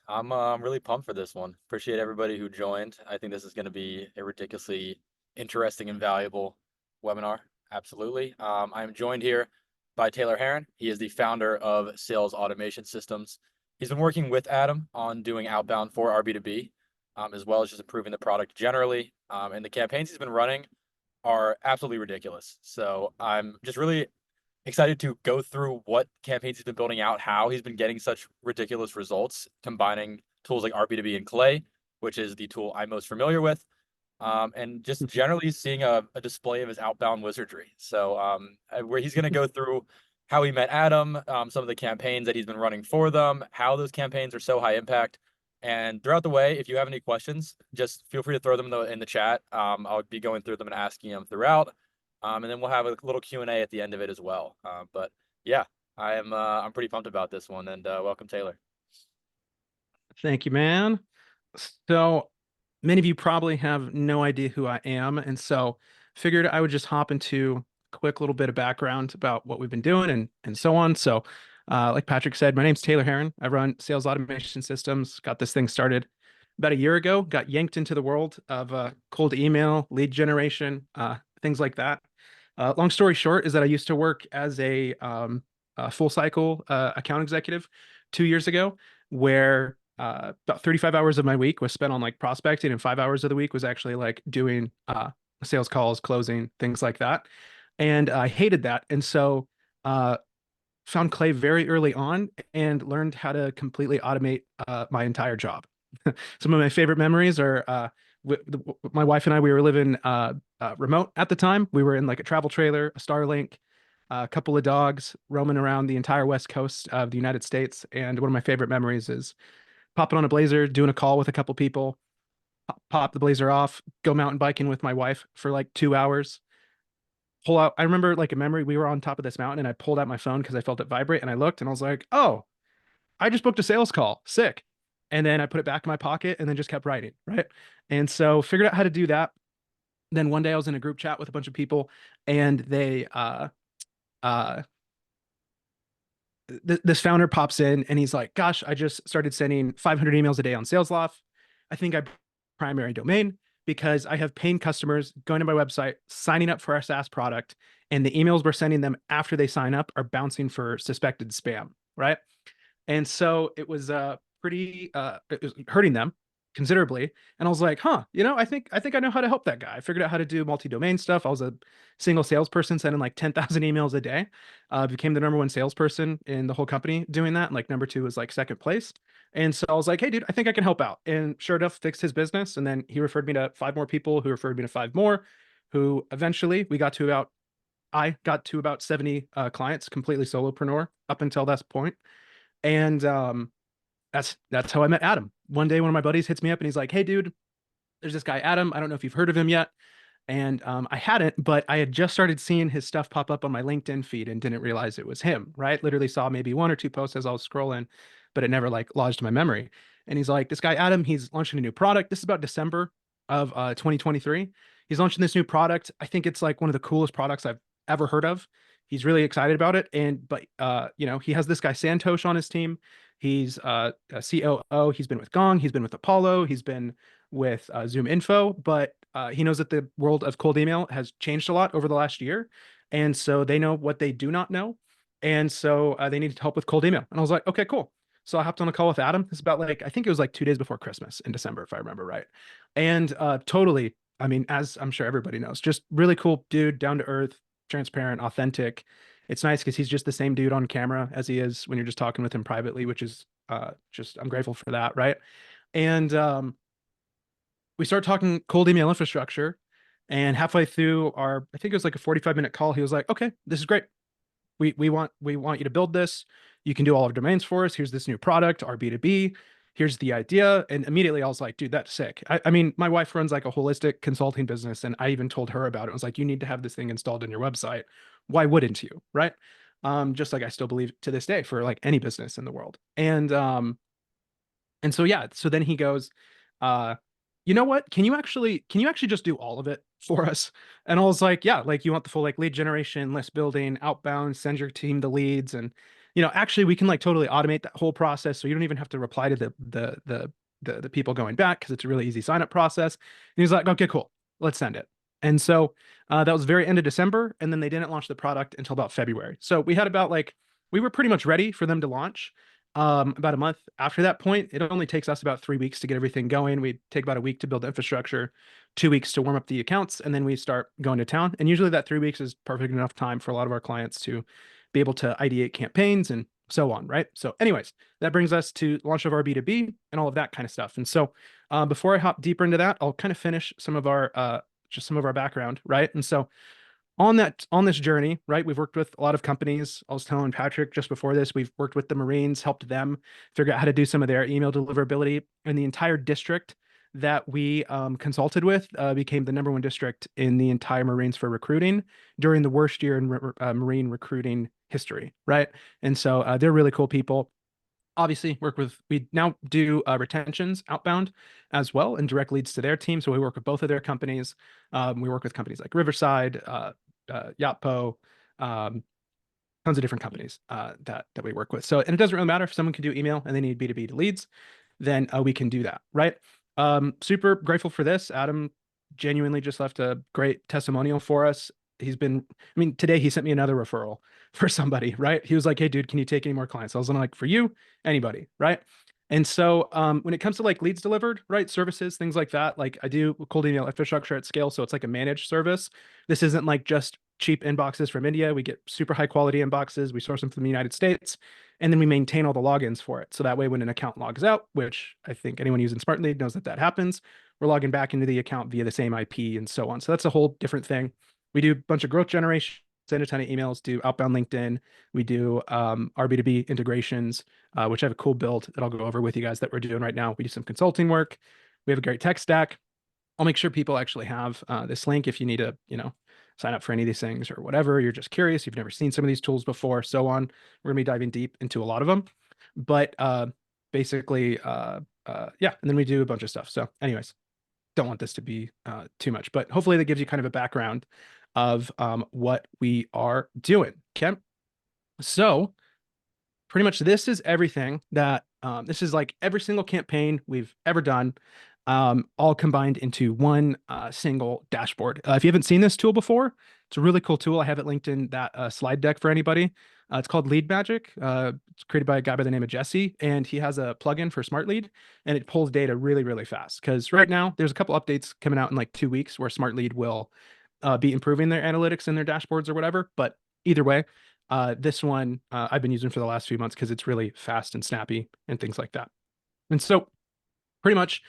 I'm really pumped for this one. Appreciate everybody who joined. I think this is going to be a ridiculously interesting and valuable webinar. Absolutely. I'm joined here by Taylor Haren. He is the founder of Sales Automation Systems. He's been working with Adam on doing outbound for RB2B, as well as just improving the product generally. And the campaigns he's been running are absolutely ridiculous. So I'm just really excited to go through what campaigns he's been building out, how he's been getting such ridiculous results, combining tools like RB2B and Clay, which is the tool I'm most familiar with, and just generally seeing a display of his outbound wizardry. So, where he's going to go through how he met Adam, some of the campaigns that he's been running for them, how those campaigns are so high impact. And throughout the way, if you have any questions, just feel free to throw them in the chat. I'll be going through them and asking them throughout. And then we'll have a little Q&A at the end of it as well. But yeah, I'm pretty pumped about this one, and welcome, Taylor. Thank you, man. So many of you probably have no idea who I am, and so figured I would just hop into a quick little bit of background about what we've been doing and so on. So, like Patrick said, my name's Taylor Haren. I run Sales Automation Systems. Got this thing started about a year ago. Got yanked into the world of cold email, lead generation, things like that. Long story short is that I used to work as a full cycle account executive 2 years ago, where about 35 hours of my week was spent on like prospecting, and 5 hours of the week was actually like doing sales calls, closing, things like that. And I hated that. And so found Clay very early on and learned how to completely automate my entire job. Some of my favorite memories are my wife and I, we were living remote at the time. We were in like a travel trailer, a Starlink, a couple of dogs roaming around the entire West Coast of the United States. And one of my favorite memories is popping on a Blazer, doing a call with a couple people, pop the Blazer off, go mountain biking with my wife for like 2 hours. Pull out, I remember like a memory, we were on top of this mountain and I pulled out my phone because I felt it vibrate and I looked and I was like, oh, I just booked a sales call. Sick. And then I put it back in my pocket and then just kept writing. Right. And so figured out how to do that. Then one day I was in a group chat with a bunch of people and uh, this founder pops in and he's like, gosh, I just started sending 500 emails a day on SalesLoft. I think I primary domain because I have paying customers going to my website, signing up for our SaaS product, and the emails we're sending them after they sign up are bouncing for suspected spam, right? And so it was it was hurting them considerably. And I was like, huh, I think I know how to help that guy. I figured out how to do multi-domain stuff. I was a single salesperson sending like 10,000 emails a day. Became the number one salesperson in the whole company doing that. And like number two was like second place. And so I was like, hey, dude, I think I can help out. And sure enough, fixed his business. And then he referred me to 5 more people who referred me to 5 more, who eventually I got to about 70 clients, completely solopreneur up until that point. And that's how I met Adam. One day, one of my buddies hits me up and he's like, "Hey, dude, there's this guy Adam. I don't know if you've heard of him yet." And I hadn't, but I had just started seeing his stuff pop up on my LinkedIn feed and didn't realize it was him. Right? Literally saw maybe 1 or 2 posts as I was scrolling, but it never like lodged in my memory. And he's like, "This guy Adam, he's launching a new product. This is about December of 2023. He's launching this new product. I think it's like one of the coolest products I've ever heard of. He's really excited about it. But he has this guy Santosh on his team. He's a COO. He's been with Gong. He's been with Apollo. He's been with Zoom Info. But he knows that the world of cold email has changed a lot over the last year. And so they know what they do not know. And so they needed help with cold email. And I was like, okay, cool. So I hopped on a call with Adam. It's about like, I think it was like 2 days before Christmas in December, if I remember right. And totally, I mean, as I'm sure everybody knows, just really cool dude, down to earth, transparent, authentic. It's nice because he's just the same dude on camera as he is when you're just talking with him privately, which is I'm grateful for that, right? And we start talking cold email infrastructure, and halfway through I think it was like a 45-minute call, he was like, "Okay, this is great. We want you to build this. You can do all our domains for us. Here's this new product, RB2B. Here's the idea." And immediately I was like, dude, that's sick. I mean, my wife runs like a holistic consulting business, and I even told her about it. I was like, you need to have this thing installed in your website. Why wouldn't you? Right. Just like I still believe to this day for like any business in the world. And so yeah, so then he goes, you know what? Can you actually just do all of it for us? And I was like, yeah, like you want the full like lead generation, list building, outbound, send your team the leads. And actually we can like totally automate that whole process. So you don't even have to reply to the people going back because it's a really easy sign up process. And he's like, okay, cool, let's send it. And so that was very end of December. And then they didn't launch the product until about February. So we had about like, we were pretty much ready for them to launch. About a month after that point, it only takes us about 3 weeks to get everything going. We take about a week to build the infrastructure, 2 weeks to warm up the accounts, and then we start going to town. And usually that 3 weeks is perfect enough time for a lot of our clients to be able to ideate campaigns and so on, right? So anyways, that brings us to launch of RB2B and all of that kind of stuff. And so before I hop deeper into that, I'll kind of finish some of our just some of our background, right? And so on this journey, right, we've worked with a lot of companies. I was telling Patrick just before this, we've worked with the Marines, helped them figure out how to do some of their email deliverability, and the entire district that we consulted with became the #1 district in the entire Marines for recruiting during the worst year in Marine recruiting history, right? And so they're really cool people. Obviously, we now do retentions outbound as well and direct leads to their team. So we work with both of their companies. We work with companies like Riverside, Yotpo, um, tons of different companies that we work with. So, and it doesn't really matter if someone can do email and they need B2B to leads, then we can do that, right? Super grateful for this. Adam genuinely just left a great testimonial for us. Today he sent me another referral for somebody, right? He was like, hey, dude, can you take any more clients? I was like, for you, anybody, right? And so when it comes to like leads delivered, right, services, things like that, like I do cold email infrastructure at scale. So it's like a managed service. This isn't like just cheap inboxes from India. We get super high quality inboxes. We source them from the United States, and then we maintain all the logins for it. So that way, when an account logs out, which I think anyone using SmartLead knows that happens, we're logging back into the account via the same IP and so on. So that's a whole different thing. We do a bunch of growth generation, send a ton of emails, do outbound LinkedIn. We do RB2B integrations, which I have a cool build that I'll go over with you guys that we're doing right now. We do some consulting work. We have a great tech stack. I'll make sure people actually have this link if you need to, sign up for any of these things or whatever. You're just curious. You've never seen some of these tools before, so on. We're gonna be diving deep into a lot of them, but basically, yeah. And then we do a bunch of stuff. So, anyways, don't want this to be too much, but hopefully that gives you kind of a background of what we are doing. Okay, so pretty much this is everything that this is like every single campaign we've ever done, all combined into one single dashboard. If you haven't seen this tool before, it's a really cool tool. I have it linked in that slide deck for anybody. It's called Lead Magic. It's created by a guy by the name of Jesse, and he has a plugin for Smart Lead, and it pulls data really, really fast. Because right now there's a couple updates coming out in like 2 weeks where Smart Lead will be improving their analytics and their dashboards or whatever. But either way, this one I've been using for the last few months because it's really fast and snappy and things like that. And so pretty much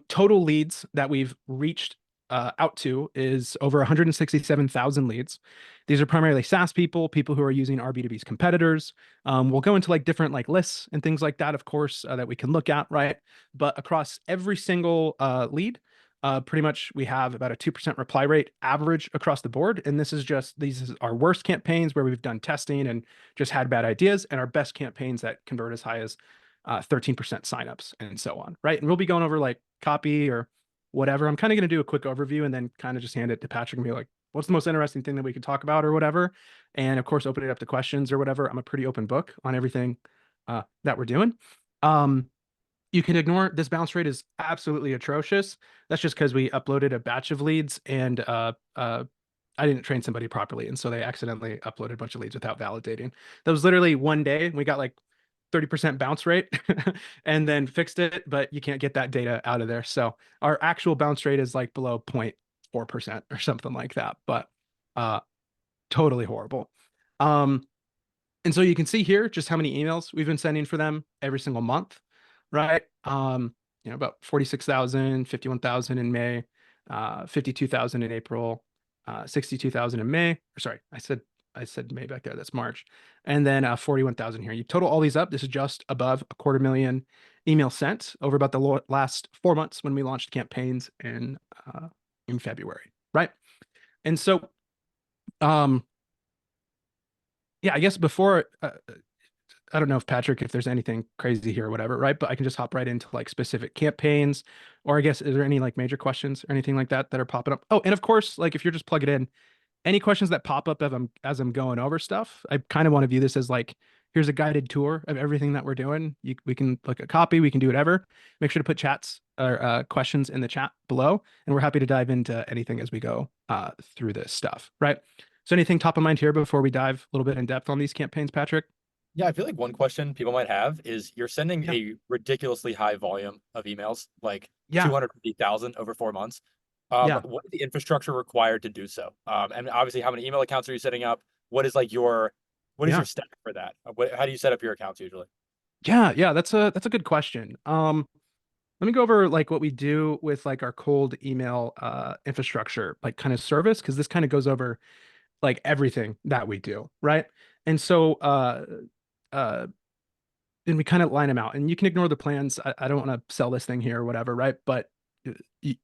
total leads that we've reached out to is over 167,000 leads. These are primarily SaaS people who are using RB2B's competitors. We'll go into like different like lists and things like that, of course, that we can look at, right? But across every single lead, pretty much we have about a 2% reply rate average across the board. And these are our worst campaigns where we've done testing and just had bad ideas, and our best campaigns that convert as high as 13% signups and so on, right? And we'll be going over like copy or whatever. I'm kind of going to do a quick overview and then kind of just hand it to Patrick and be like, what's the most interesting thing that we could talk about or whatever? And of course, open it up to questions or whatever. I'm a pretty open book on everything that we're doing. You can ignore this bounce rate is absolutely atrocious. That's just because we uploaded a batch of leads and I didn't train somebody properly. And so they accidentally uploaded a bunch of leads without validating. That was literally one day. We got like 30% bounce rate and then fixed it, but you can't get that data out of there. So our actual bounce rate is like below 0.4% or something like that, but totally horrible. And so you can see here just how many emails we've been sending for them every single month, right? About 46,000, 51,000 in May, 52,000 in April, 62,000 in May. Or sorry, I said May back there. That's March. And then 41,000 here. You total all these up. This is just above 250,000 emails sent over about the last 4 months when we launched campaigns in February, right? And so, yeah, I guess before, I don't know if Patrick, if there's anything crazy here or whatever, right? But I can just hop right into like specific campaigns, or I guess, is there any like major questions or anything like that that are popping up? Oh, and of course, like if you're just plugging in, any questions that pop up as I'm going over stuff, I kind of want to view this as like Here's a guided tour of everything that we're doing. We can look at copy, we can do whatever. Make sure to put chats or questions in the chat below, and we're happy to dive into anything as we go through this stuff, right? So anything top of mind here before we dive a little bit in depth on these campaigns, Patrick? Yeah, I feel like one question people might have is you're sending Yeah. a ridiculously high volume of emails, like Yeah. 250,000 over 4 months. Yeah. What is the infrastructure required to do so? And obviously, how many email accounts are you setting up? What is like what is your Yeah. stack for that? How do you set up your accounts usually? Yeah. That's a good question. Let me go over like what we do with like our cold email infrastructure, like kind of service, because this kind of goes over like everything that we do, right? And so uh and we kind of line them out, and you can ignore the plans. I don't want to sell this thing here or whatever, right? But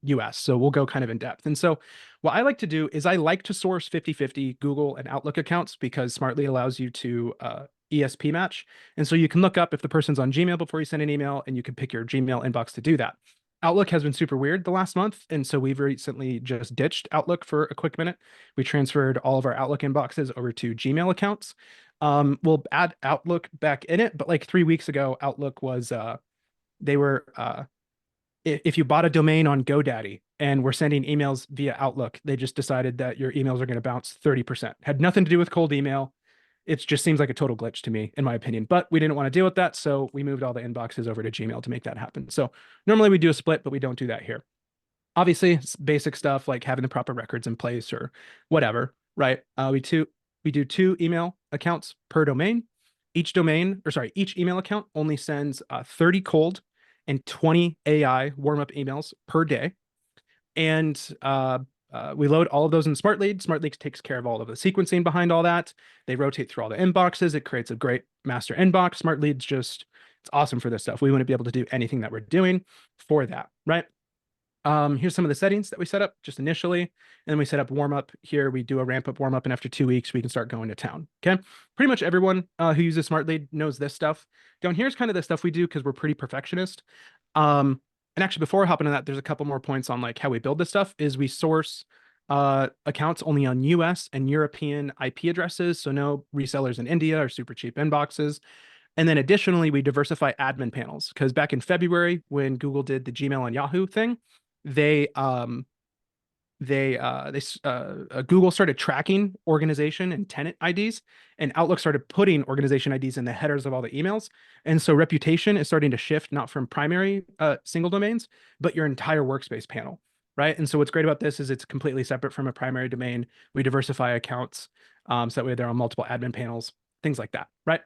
US, so we'll go kind of in depth. And so what I like to do is I like to source 50/50 Google and Outlook accounts because Smartly allows you to ESP match. And so you can look up if the person's on Gmail before you send an email, and you can pick your Gmail inbox to do that. Outlook has been super weird the last month, and so we've recently just ditched Outlook for a quick minute. We transferred all of our Outlook inboxes over to Gmail accounts. We'll add Outlook back in it, but like 3 weeks ago, Outlook was they were if you bought a domain on GoDaddy and were sending emails via Outlook, they just decided that your emails are going to bounce 30%. Had nothing to do with cold email. It just seems like a total glitch to me, in my opinion. But we didn't want to deal with that, so we moved all the inboxes over to Gmail to make that happen. So normally we do a split, but we don't do that here. Obviously, it's basic stuff like having the proper records in place or whatever, right? We do two email accounts per domain. Each email account only sends 30 cold and 20 AI warm-up emails per day. And we load all of those in SmartLead. SmartLead takes care of all of the sequencing behind all that. They rotate through all the inboxes. It creates a great master inbox. SmartLead's just, it's awesome for this stuff. We wouldn't be able to do anything that we're doing for that, right? Here's some of the settings that we set up just initially. And then we set up warm up here. We do a ramp up warm up, and after 2 weeks, we can start going to town. Okay. Pretty much everyone who uses Smart Lead knows this stuff. Down here's kind of the stuff we do because we're pretty perfectionist. And actually, before I hop into that, there's a couple more points on like how we build this stuff is we source accounts only on US and European IP addresses. So no resellers in India or super cheap inboxes. And then additionally, we diversify admin panels because back in February, when Google did the Gmail and Yahoo thing, they Google started tracking organization and tenant IDs, and Outlook started putting organization IDs in the headers of all the emails. And so reputation is starting to shift not from primary single domains, but your entire workspace panel, right? And so what's great about this is it's completely separate from a primary domain. We diversify accounts so that way they're on multiple admin panels, things like that, right?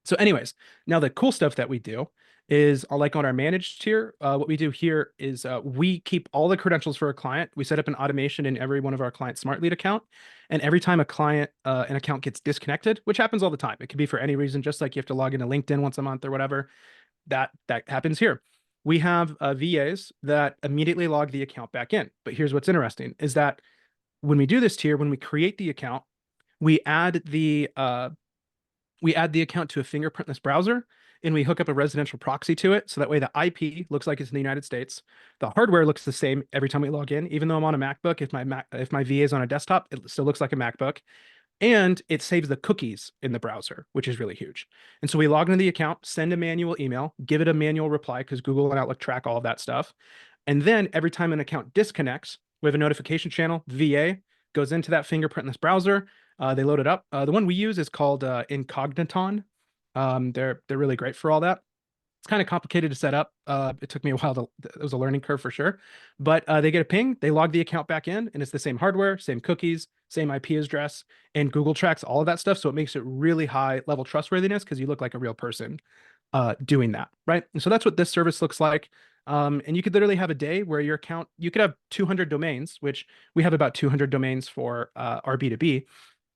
So anyways, now the cool stuff that we do is like on our managed tier, what we do here is we keep all the credentials for a client. We set up an automation in every one of our client smart lead account. And every time a client, an account gets disconnected, which happens all the time, it could be for any reason, just like you have to log into LinkedIn once a month or whatever, that happens here. We have VAs that immediately log the account back in. But here's what's interesting is that when we do this tier, when we create the account, we add the account to a fingerprintless browser, and we hook up a residential proxy to it. So that way the IP looks like it's in the United States. The hardware looks the same every time we log in. Even though I'm on a MacBook, if my VA is on a desktop, it still looks like a MacBook. And it saves the cookies in the browser, which is really huge. And so we log into the account, send a manual email, give it a manual reply because Google and Outlook track all of that stuff. And then every time an account disconnects, we have a notification channel. VA goes into that fingerprintless browser. They load it up. The one we use is called Incogniton. They're really great for all that. It's kind of complicated to set up. It took me a while it was a learning curve for sure. But they get a ping, they log the account back in, and it's the same hardware, same cookies, same IP address, and Google tracks all of that stuff. So it makes it really high level trustworthiness because you look like a real person doing that, right? And so that's what this service looks like. And you could literally have a day where your account, you could have 200 domains, which we have about 200 domains for RB2B.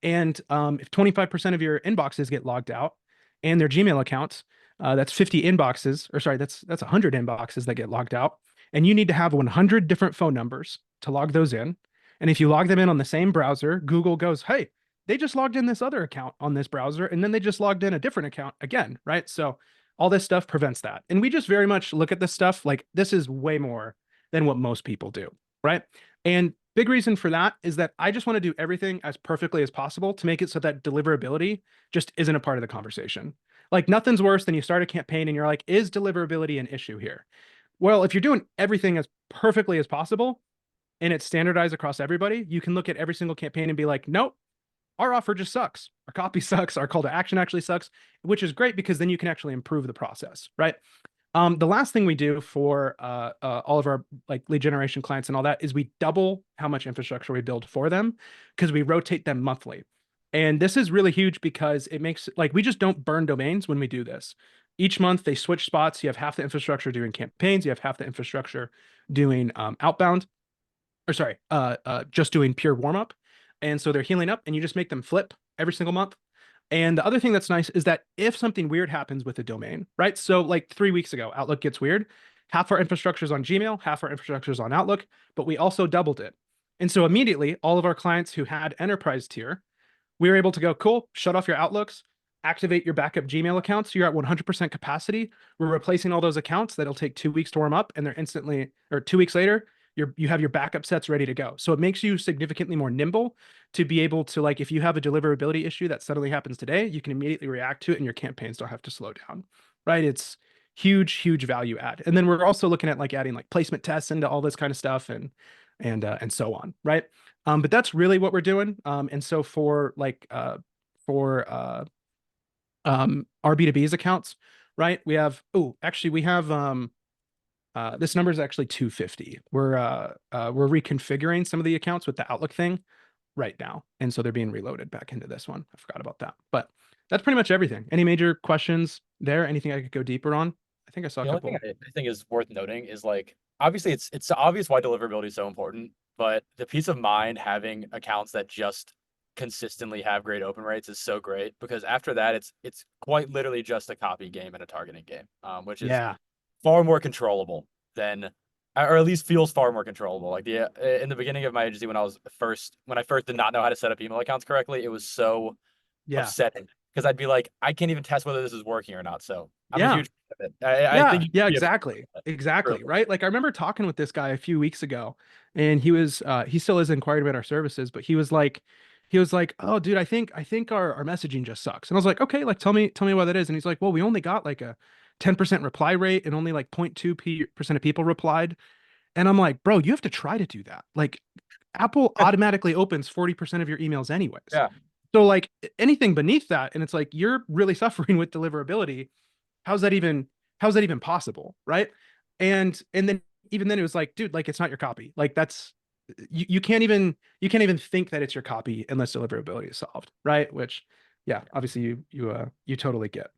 And if 25% of your inboxes get logged out and their Gmail accounts, that's 50 inboxes, or sorry, that's 100 inboxes that get logged out. And you need to have 100 different phone numbers to log those in. And if you log them in on the same browser, Google goes, hey, they just logged in this other account on this browser, and then they just logged in a different account again, right? So all this stuff prevents that. And we just very much look at this stuff like this is way more than what most people do, right? And Big reason for that is that I just want to do everything as perfectly as possible to make it so that deliverability just isn't a part of the conversation. Like nothing's worse than you start a campaign and you're like, is deliverability an issue here? Well, if you're doing everything as perfectly as possible and it's standardized across everybody, you can look at every single campaign and be like, nope, our offer just sucks. Our copy sucks. Our call to action actually sucks, which is great because then you can actually improve the process, right? The last thing we do for all of our like lead generation clients and all that is we double how much infrastructure we build for them because we rotate them monthly. And this is really huge because it makes like we just don't burn domains when we do this. Each month they switch spots. You have half the infrastructure doing campaigns. You have half the infrastructure doing outbound, or sorry, just doing pure warm up. And so they're healing up, and you just make them flip every single month. And the other thing that's nice is that if something weird happens with a domain, right? So like 3 weeks ago, Outlook gets weird. Half our infrastructure is on Gmail, half our infrastructure is on Outlook, but we also doubled it. And so immediately, all of our clients who had enterprise tier, we were able to go, cool, shut off your Outlooks, activate your backup Gmail accounts. You're at 100% capacity. We're replacing all those accounts. That'll take 2 weeks to warm up, and they're instantly, or 2 weeks later, you have your backup sets ready to go. So it makes you significantly more nimble to be able to, like, if you have a deliverability issue that suddenly happens today, you can immediately react to it and your campaigns don't have to slow down, right? It's huge value add. And then we're also looking at like adding like placement tests into all this kind of stuff and so on, right? But that's really what we're doing. And so for like for RB2B's accounts, right? We have, oh, actually we have this number is actually 250. We're reconfiguring some of the accounts with the Outlook thing right now. And so they're being reloaded back into this one. I forgot about that. But that's pretty much everything. Any major questions there? Anything I could go deeper on? I think I saw a The only couple. thing I think is worth noting is like obviously it's obvious why deliverability is so important, but the peace of mind having accounts that just consistently have great open rates is so great because after that it's quite literally just a copy game and a targeting game, which is Yeah. far more controllable than, or at least feels far more controllable. Like in the beginning of my agency when I first did not know how to set up email accounts correctly, it was so Yeah. upsetting because I'd be like, I can't even test whether this is working or not. So I'm a Yeah. huge fan of it. I Yeah, think you yeah, should be a exactly. really Exactly. Right. Like I remember talking with this guy a few weeks ago and he still is inquiring about our services, but he was like, oh dude, I think our messaging just sucks. And I was like, okay, like tell me what that is. And he's like, well, we only got like a 10% reply rate and only like 0.2% of people replied. And I'm like, bro, you have to try to do that. Like Apple automatically opens 40% of your emails anyways. yeah, So like anything beneath that, and it's like you're really suffering with deliverability. How's that even possible, right? And then even then it was like, dude, like it's not your copy. Like that's you can't even think that it's your copy unless deliverability is solved, right? Which yeah, obviously you totally get.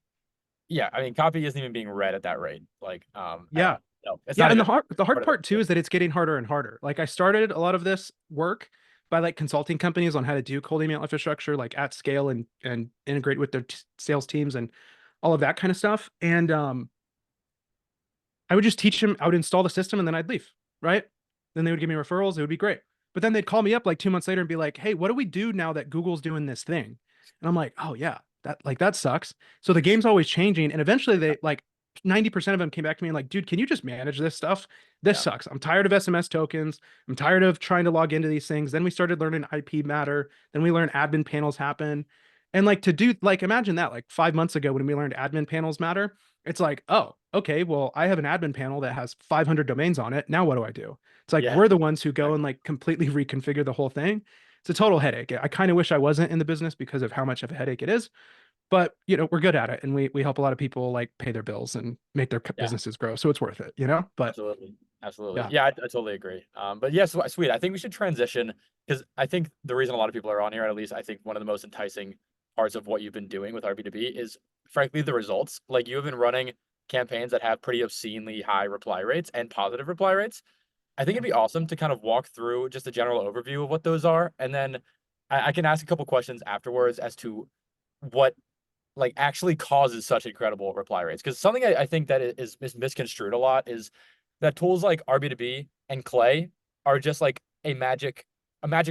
yeah. I mean, copy isn't even being read at that rate, like at Yeah. all. No, it's Yeah, not and even the hard part of part too it. is that it's getting harder and harder. Like I started a lot of this work by like consulting companies on how to do cold email infrastructure like at scale and integrate with their sales teams and all of that kind of stuff. And I would just teach them, I would install the system and then I'd leave, right? Then they would give me referrals. It would be great. But then they'd call me up like 2 months later and be like, hey, what do we do now that Google's doing this thing? And I'm like, oh yeah, that sucks. So the game's always changing. And eventually they like 90% of them came back to me and like, dude, can you just manage this stuff? This Yeah, sucks. I'm tired of SMS tokens. I'm tired of trying to log into these things. Then we started learning IP matter. Then we learned admin panels happen. And like to do like imagine that like 5 months ago when we learned admin panels matter, it's like, oh, okay, well, I have an admin panel that has 500 domains on it. Now what do I do? It's like yeah, we're the ones who go and exactly. like completely reconfigure the whole thing. It's a total headache. I kind of wish I wasn't in the business because of how much of a headache it is, but we're good at it and we help a lot of people like pay their bills and make their Yeah, businesses grow. So it's worth it. But absolutely, absolutely. yeah. Yeah, I totally agree. But yes, sweet. I think we should transition because I think the reason a lot of people are on here, at least I think one of the most enticing parts of what you've been doing with RB2B is frankly the results. Like you have been running campaigns that have pretty obscenely high reply rates and positive reply rates. I think Yeah. it'd be awesome to kind of walk through just a general overview of what those are, and then I can ask a couple questions afterwards as to what like actually causes such incredible reply rates. Because something I think that is misconstrued a lot is that tools like RB2B and Clay are just like a magic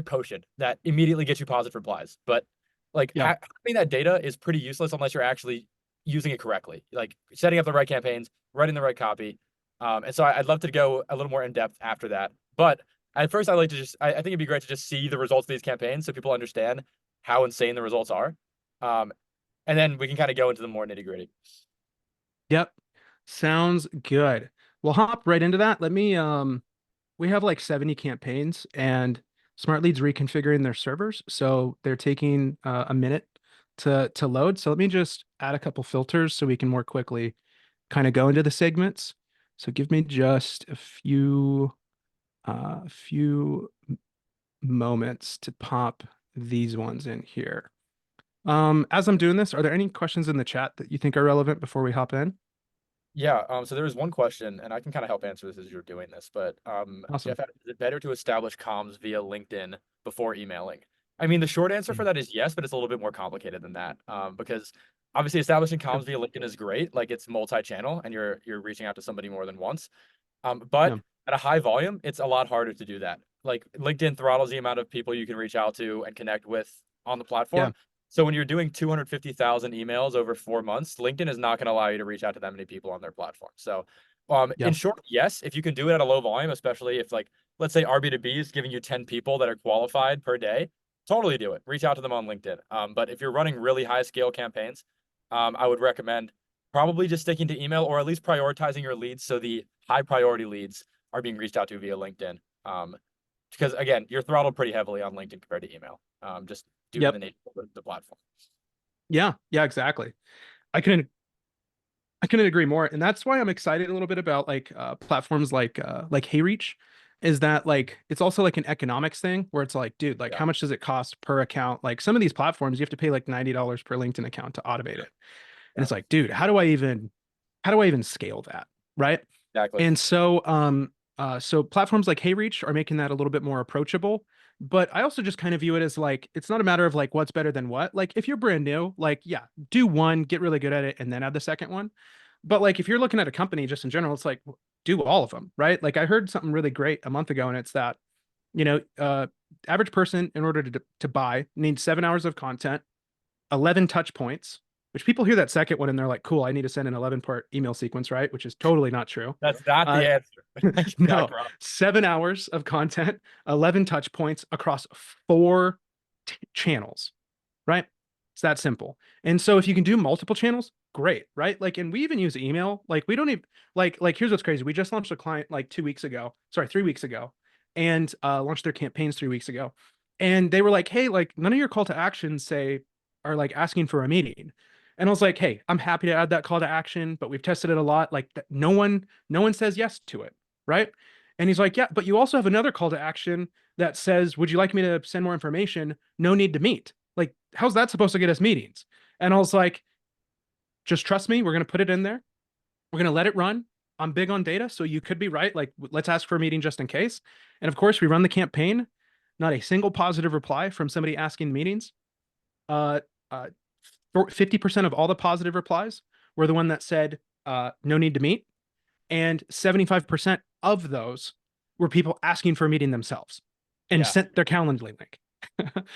potion that immediately gets you positive replies. But like Yeah. having that data is pretty useless unless you're actually using it correctly, like setting up the right campaigns, writing the right copy. And so I'd love to go a little more in depth after that. But at first I like to just I think it'd be great to just see the results of these campaigns so people understand how insane the results are. Um, and then we can kind of go into the more nitty gritty. Yep. Sounds good. We'll hop right into that. Let me we have like 70 campaigns and Smart Lead's reconfiguring their servers, so they're taking a minute to load. So let me just add a couple filters so we can more quickly kind of go into the segments. So give me just a few moments to pop these ones in here. As I'm doing this, are there any questions in the chat that you think are relevant before we hop in? Yeah, so there was one question, and I can kind of help answer this as you're doing this, but Awesome. Jeff, is it better to establish comms via LinkedIn before emailing? I mean, the short answer for Mm. that is yes, but it's a little bit more complicated than that. Because obviously establishing Yeah. comms via LinkedIn is great, like it's multi-channel and you're reaching out to somebody more than once. Yeah. But at a high volume, it's a lot harder to do that. Like LinkedIn throttles the amount of people you can reach out to and connect with on the Yeah. platform. So when you're doing 250,000 emails over 4 months, LinkedIn is not going to allow you to reach out to that many people on their platform. So, in Yeah. short, yes, if you can do it at a low volume, especially if like, let's say RB2B is giving you 10 people that are qualified per day, totally do it. Reach out to them on LinkedIn. But if you're running really high scale campaigns, I would recommend probably just sticking to email or at least prioritizing your leads so the high priority leads are being reached out to via LinkedIn. Because again, you're throttled pretty heavily on LinkedIn compared to email, just due to the Yep. nature of the platform. Yeah. Yeah, exactly. I couldn't agree more. And that's why I'm excited a little bit about like platforms like HeyReach, is that like it's also like an economics thing where it's like, dude, like Yeah, how much does it cost per account? Like some of these platforms you have to pay like $90 per LinkedIn account to automate it. And yeah, it's like, dude, how do I even scale that? Right. exactly. And so platforms like HeyReach are making that a little bit more approachable. But I also just kind of view it as like it's not a matter of like what's better than what. Like if you're brand new, like yeah, do one, get really good at it, and then add the second one. But like if you're looking at a company just in general, it's like do all of them, right? Like I heard something really great a month ago, and it's that you know, average person in order to buy needs 7 hours of content, 11 touch points, which people hear that second one and they're like, cool, I need to send an 11-part email sequence, right? Which is totally not true. That's not Uh, the answer. Back no, wrong. 7 hours of content, 11 touch points across four channels, right? It's that simple. And so if you can do multiple channels, great, right? Like, and we even use email. Like, we don't even like. Here's what's crazy: we just launched a client like 2 weeks ago. Sorry, 3 weeks ago, and launched their campaigns 3 weeks ago. And they were like, "Hey, like, none of your call to actions say are like asking for a meeting." And I was like, "Hey, I'm happy to add that call to action, but we've tested it a lot. Like, no one says yes to it, right?" And he's like, "Yeah, but you also have another call to action that says, would you like me to send more information? No need to meet." Like, how's that supposed to get us meetings? And I was like, just trust me. We're going to put it in there. We're going to let it run. I'm big on data. So you could be right. Like, let's ask for a meeting just in case. And of course, we run the campaign. Not a single positive reply from somebody asking meetings. Uh, uh, 50% of all the positive replies were the one that said, no need to meet. And 75% of those were people asking for a meeting themselves and Yeah. sent their Calendly link.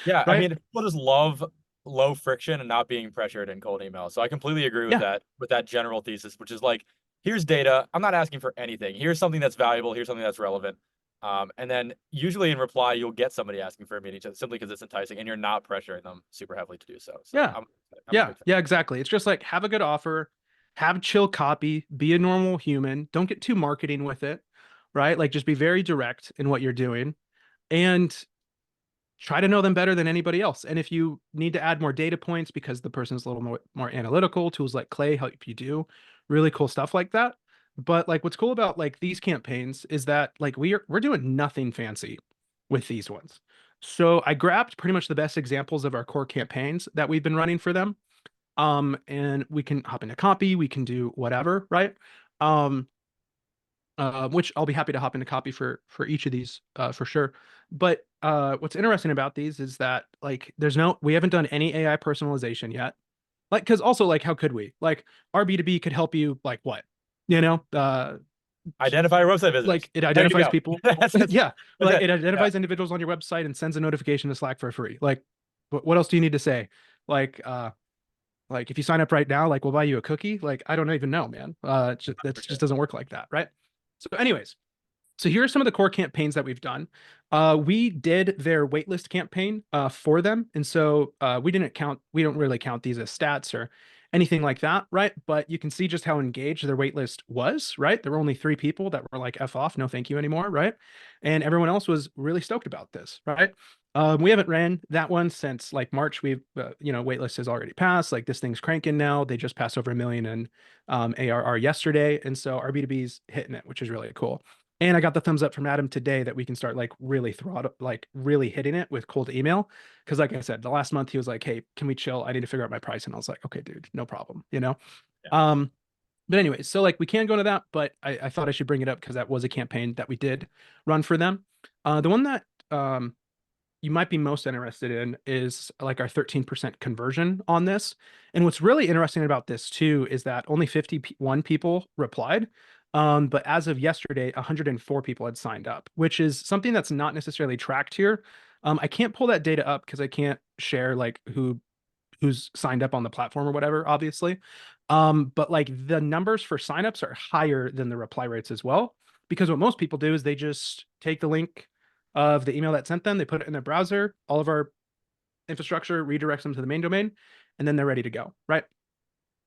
Yeah. I Right? mean, people just love low friction and not being pressured in cold email. So I completely agree Yeah. with that general thesis, which is like, here's data. I'm not asking for anything. Here's something that's valuable. Here's something that's relevant. And then usually in reply, you'll get somebody asking for a meeting just simply because it's enticing and you're not pressuring them super heavily to do so. So Yeah. I'm a Yeah. big fan. Yeah, exactly. It's just like have a good offer, have chill copy, be a normal human, don't get too marketing with it, right? Like just be very direct in what you're doing and try to know them better than anybody else. And if you need to add more data points because the person's a little more analytical, tools like Clay help you do really cool stuff like that. But like what's cool about like these campaigns is that like we're doing nothing fancy with these ones. So I grabbed pretty much the best examples of our core campaigns that we've been running for them. And we can hop into copy, we can do whatever, right? Um, which I'll be happy to hop into copy for each of these for sure. But what's interesting about these is that like we haven't done any AI personalization yet. Like, because also like how could we? Like RB2B could help you like what? You know, Identify your website visitors. like it There you identifies go. people. That's Yeah, like it. it Yeah. identifies individuals on your website and sends a notification to Slack for free. Like, what else do you need to say? Like, like if you sign up right now, like we'll buy you a cookie. Like I don't even know, man. That just doesn't work like that, right? So, anyways, So here are some of the core campaigns that we've done. We did their waitlist campaign for them. And so we don't really count these as stats or anything like that, right? But you can see just how engaged their waitlist was, right? There were only 3 people that were like, F off, no thank you anymore, right? And everyone else was really stoked about this, right? We haven't ran that one since like March. We've, waitlist has already passed. Like this thing's cranking now. They just passed over 1 million in ARR yesterday. And so RB2B's hitting it, which is really cool. And I got the thumbs up from Adam today that we can start like really really hitting it with cold email. Cause like I said, the last month he was like, hey, can we chill? I need to figure out my price. And I was like, okay, dude, no problem, Yeah. But anyways, so like we can go to that, but I thought I should bring it up because that was a campaign that we did run for them. The one that you might be most interested in is like our 13% conversion on this. And what's really interesting about this too is that only 51 people replied. But as of yesterday, 104 people had signed up, which is something that's not necessarily tracked here. I can't pull that data up because I can't share like who's signed up on the platform or whatever, obviously. But like the numbers for signups are higher than the reply rates as well. Because what most people do is they just take the link of the email that sent them, they put it in their browser, all of our infrastructure redirects them to the main domain, and then they're ready to go, right?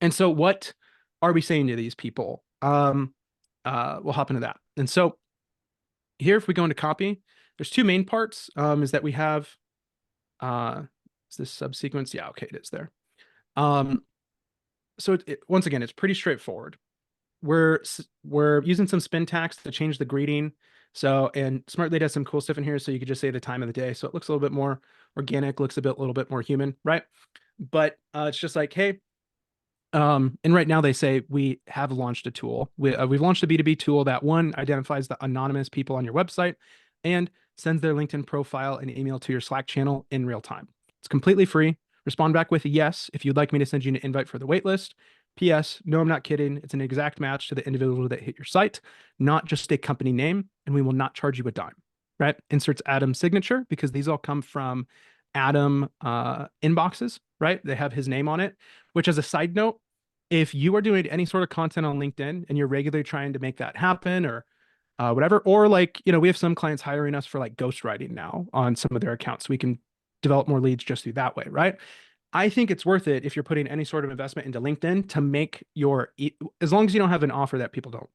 And so what are we saying to these people? We'll hop into that. And so here, if we go into copy, there's 2 main parts, is that we have, is this subsequence? Yeah, okay, it is there. So once again, it's pretty straightforward. We're using some spin tags to change the greeting. So, and Smartly does some cool stuff in here. So you could just say the time of the day. So it looks a little bit more organic, looks a little bit more human, right? But it's just like, hey, and right now they say we have launched a tool. We've launched a B2B tool that one identifies the anonymous people on your website and sends their LinkedIn profile and email to your Slack channel in real time. It's completely free. Respond back with a yes if you'd like me to send you an invite for the waitlist. P.S. No, I'm not kidding. It's an exact match to the individual that hit your site, not just a company name, and we will not charge you a dime. Right? Inserts Adam's signature because these all come from Adam inboxes. Right? They have his name on it. Which, as a side note, if you are doing any sort of content on LinkedIn and you're regularly trying to make that happen or whatever, or like, we have some clients hiring us for like ghostwriting now on some of their accounts. So we can develop more leads just through that way, right? I think it's worth it if you're putting any sort of investment into LinkedIn to make as long as you don't have an offer that people don't,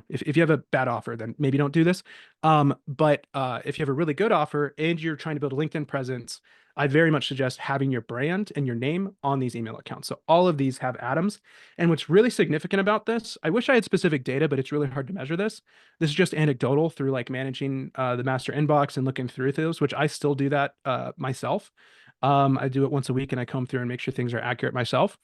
if you have a bad offer, then maybe don't do this. But if you have a really good offer and you're trying to build a LinkedIn presence, I very much suggest having your brand and your name on these email accounts. So all of these have Adams. And what's really significant about this, I wish I had specific data, but it's really hard to measure this. This is just anecdotal through like managing the master inbox and looking through those, which I still do that myself. I do it once a week and I comb through and make sure things are accurate myself.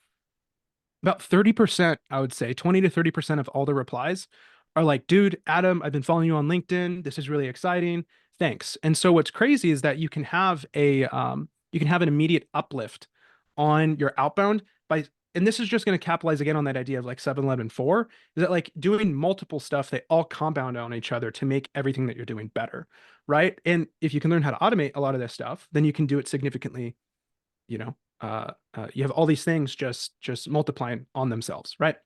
About 30%, I would say 20 to 30% of all the replies are like, dude, Adam, I've been following you on LinkedIn. This is really exciting. Thanks. And so what's crazy is that you can have an immediate uplift on your outbound by, and this is just going to capitalize again on that idea of like 7-11-4, is that like doing multiple stuff, they all compound on each other to make everything that you're doing better. Right. And if you can learn how to automate a lot of this stuff, then you can do it significantly, you have all these things just multiplying on themselves, right?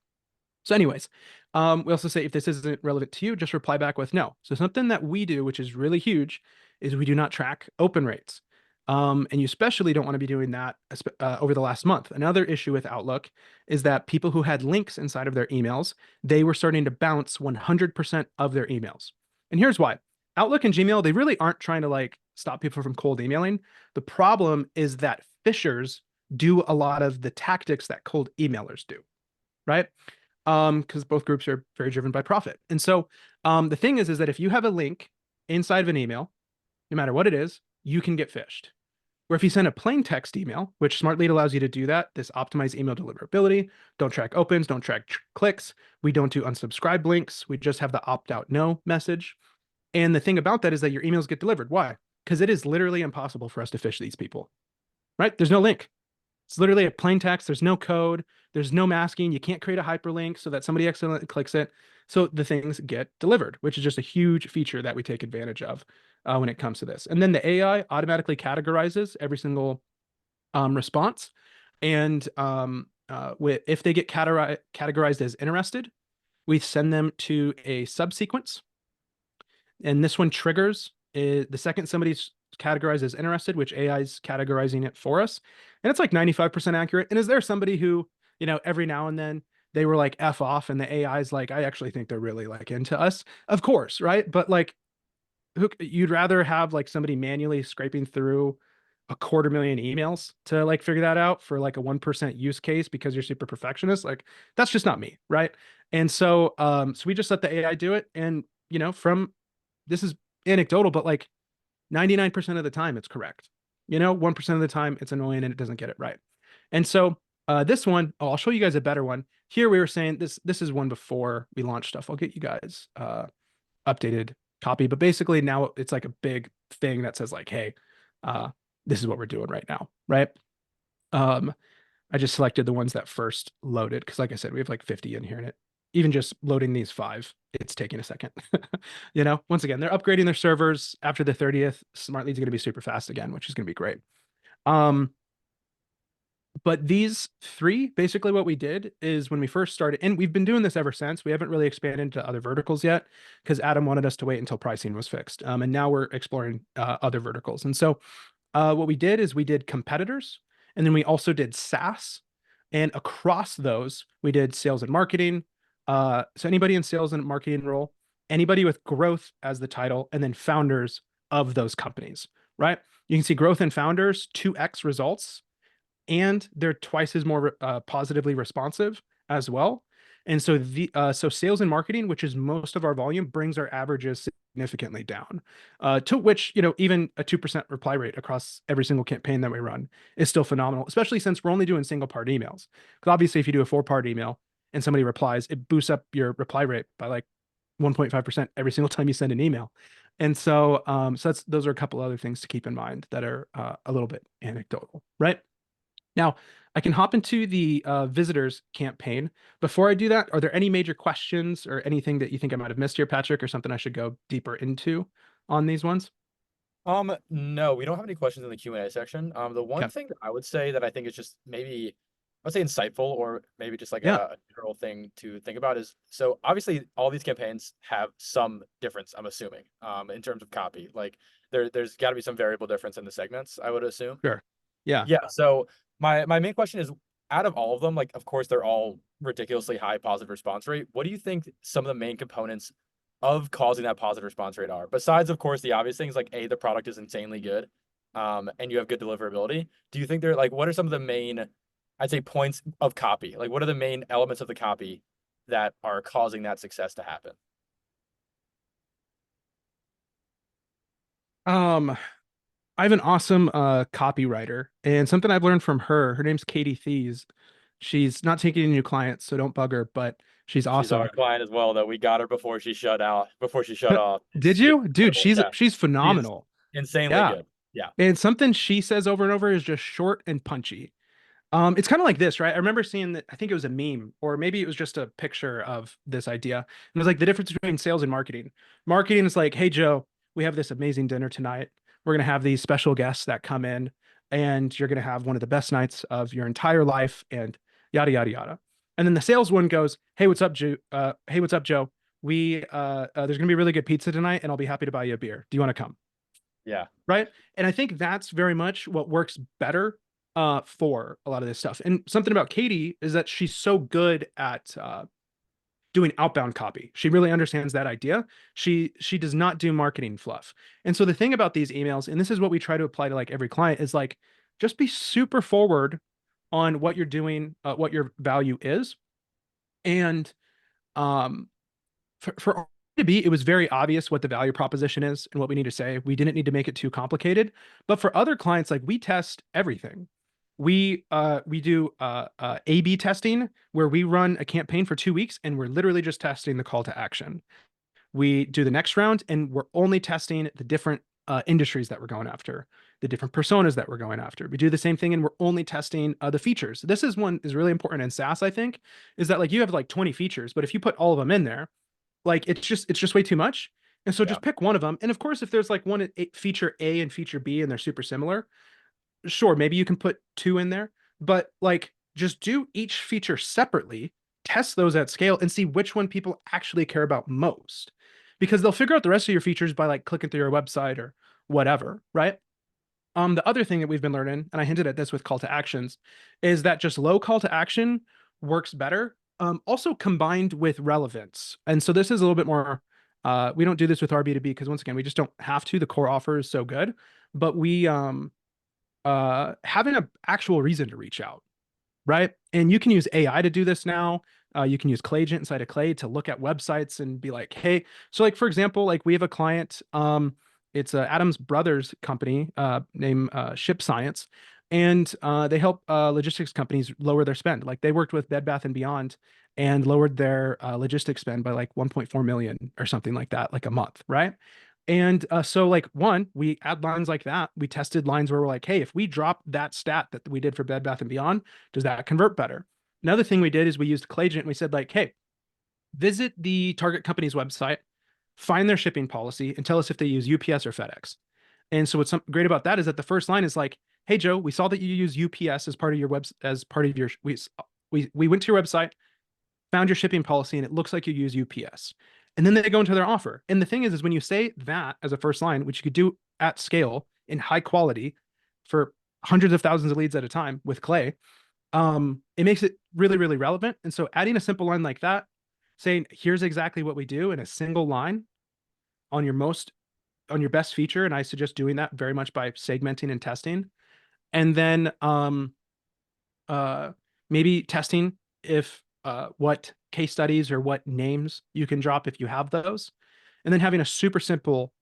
So anyways, we also say if this isn't relevant to you, just reply back with no. So something that we do, which is really huge, is we do not track open rates. And you especially don't want to be doing that over the last month. Another issue with Outlook is that people who had links inside of their emails, they were starting to bounce 100% of their emails. And here's why. Outlook and Gmail, they really aren't trying to like stop people from cold emailing. The problem is that phishers do a lot of the tactics that cold emailers do, right? Because both groups are very driven by profit. And so the thing is that if you have a link inside of an email, no matter what it is, you can get phished. Where if you send a plain text email, which Smartly allows you to do that, this optimized email deliverability, don't track opens, don't track clicks, we don't do unsubscribe links, we just have the opt-out no message. And the thing about that is that your emails get delivered. Why? Because it is literally impossible for us to phish these people, right? There's no link. It's literally a plain text. There's no code. There's no masking. You can't create a hyperlink so that somebody accidentally clicks it. So the things get delivered, which is just a huge feature that we take advantage of when it comes to this. And then the AI automatically categorizes every single response. And if they get categorized as interested, we send them to a subsequence. And this one triggers the second somebody's categorized as interested, which AI is categorizing it for us. And it's like 95% accurate. And is there somebody who, every now and then they were like F off and the AI is like, I actually think they're really like into us? Of course, right? But like, you'd rather have like somebody manually scraping through 250,000 emails to like figure that out for like a 1% use case because you're super perfectionist. Like that's just not me, right? And so we just let the AI do it. And from this is anecdotal, but like 99% of the time it's correct. 1% of the time it's annoying and it doesn't get it right. And so this one, I'll show you guys a better one. Here we were saying this is one before we launched stuff. I'll get you guys updated copy, but basically now it's like a big thing that says like, hey, uh, this is what we're doing right now, right? I just selected the ones that first loaded because, like I said, we have like 50 in here, and even just loading these 5, it's taking a second. Once again, they're upgrading their servers after the 30th. Smart Lead's going to be super fast again, which is going to be great. But these 3, basically what we did is when we first started, and we've been doing this ever since, we haven't really expanded into other verticals yet because Adam wanted us to wait until pricing was fixed. And now we're exploring other verticals. And so what we did is we did competitors, and then we also did SaaS. And across those, we did sales and marketing. So anybody in sales and marketing role, anybody with growth as the title, and then founders of those companies, right? You can see growth and founders, 2x results, and they're twice as more positively responsive as well. And so so sales and marketing, which is most of our volume, brings our averages significantly down. To which even a 2% reply rate across every single campaign that we run is still phenomenal, especially since we're only doing single part emails. Because obviously, if you do a 4-part email and somebody replies, it boosts up your reply rate by like 1.5% every single time you send an email. And so those are a couple other things to keep in mind that are a little bit anecdotal, right? Now, I can hop into the visitors campaign. Before I do that, are there any major questions or anything that you think I might have missed here, Patrick, or something I should go deeper into on these ones? No, we don't have any questions in the Q&A section. The one Okay. thing that I would say that I think is just maybe, I would say insightful or maybe just like Yeah, a general thing to think about is, so obviously all these campaigns have some difference, I'm assuming, in terms of copy. Like there's got to be some variable difference in the segments, I would assume. sure. Yeah. Yeah. So my main question is, out of all of them, like of course they're all ridiculously high positive response rate. What do you think some of the main components of causing that positive response rate are? Besides, of course, the obvious things like A, the product is insanely good, and you have good deliverability. Do you think they're like what are some of the main, I'd say, points of copy? Like what are the main elements of the copy that are causing that success to happen? Um, I have an awesome copywriter, and something I've learned from her. Her name's Katie Thies. She's not taking any new clients, so don't bug her, but she's She's our awesome. client as well, though. We got her before she shut off. Did She's you? Dude, incredible. Yeah, she's she's phenomenal. insanely Yeah. good. Yeah. And something she says over and over is just short and punchy. It's kind of like this, right? I remember seeing that, I think it was a meme, or maybe it was just a picture of this idea. And it was like the difference between sales and marketing. Marketing is like, hey, Joe, we have this amazing dinner tonight. We're going to have these special guests that come in, and you're going to have one of the best nights of your entire life, and yada, yada, yada. And then the sales one goes, hey, what's up, Joe? Hey, what's up, Joe? There's going to be really good pizza tonight, and I'll be happy to buy you a beer. Do you want to come? Yeah. Right. And I think that's very much what works better for a lot of this stuff. And something about Katie is that she's so good at doing outbound copy. She really understands that idea. She does not do marketing fluff. And so the thing about these emails, and this is what we try to apply to like every client, is like just be super forward on what you're doing, what your value is. And um for RB2B, it was very obvious what the value proposition is and what we need to say. We didn't need to make it too complicated. But for other clients, like we test everything. We do A/B testing where we run a campaign for 2 weeks and we're literally just testing the call to action. We do the next round and we're only testing the different industries that we're going after, the different personas that we're going after. We do the same thing and we're only testing the features. This is one is really important in SaaS, I think, is that like you have like 20 features, but if you put all of them in there, like it's just way too much. And so Yeah. just pick one of them. And of course, if there's like feature A and feature B and they're super similar, sure, maybe you can put 2 in there, but like just do each feature separately test those at scale and see which one people actually care about most, because they'll figure out the rest of your features by like clicking through your website or whatever, right? The other thing that we've been learning, and I hinted at this with call to actions, is that just low call to action works better. Also combined with relevance. And so this is a little bit more, we don't do this with RB2B because once again, we just don't have to. The core offer is so good, but we having an actual reason to reach out, right? And you can use AI to do this now. You can use Clayagent inside of Clay to look at websites and be like, hey, so like for example, like we have a client, it's Adam's brother's company named Ship Science, and they help logistics companies lower their spend. Like they worked with Bed Bath and Beyond and lowered their logistics spend by like 1.4 million or something like that, like a month, right? And so like one, we add lines like that. We tested lines where we're like, hey, if we drop that stat that we did for Bed Bath and Beyond, does that convert better? Another thing we did is we used Clayagent and we said like, hey, visit the target company's website, find their shipping policy, and tell us if they use UPS or FedEx. And so what's great about that is that the first line is like, hey Joe, we saw that you use UPS as part of your web as part of your we went to your website, found your shipping policy, and it looks like you use UPS. And then they go into their offer. And the thing is when you say that as a first line, which you could do at scale in high quality for hundreds of thousands of leads at a time with Clay, it makes it really, really relevant. And so adding a simple line like that, saying, here's exactly what we do in a single line on your best feature. And I suggest doing that very much by segmenting and testing. And then maybe testing if what case studies or what names you can drop if you have those, and then having a super simple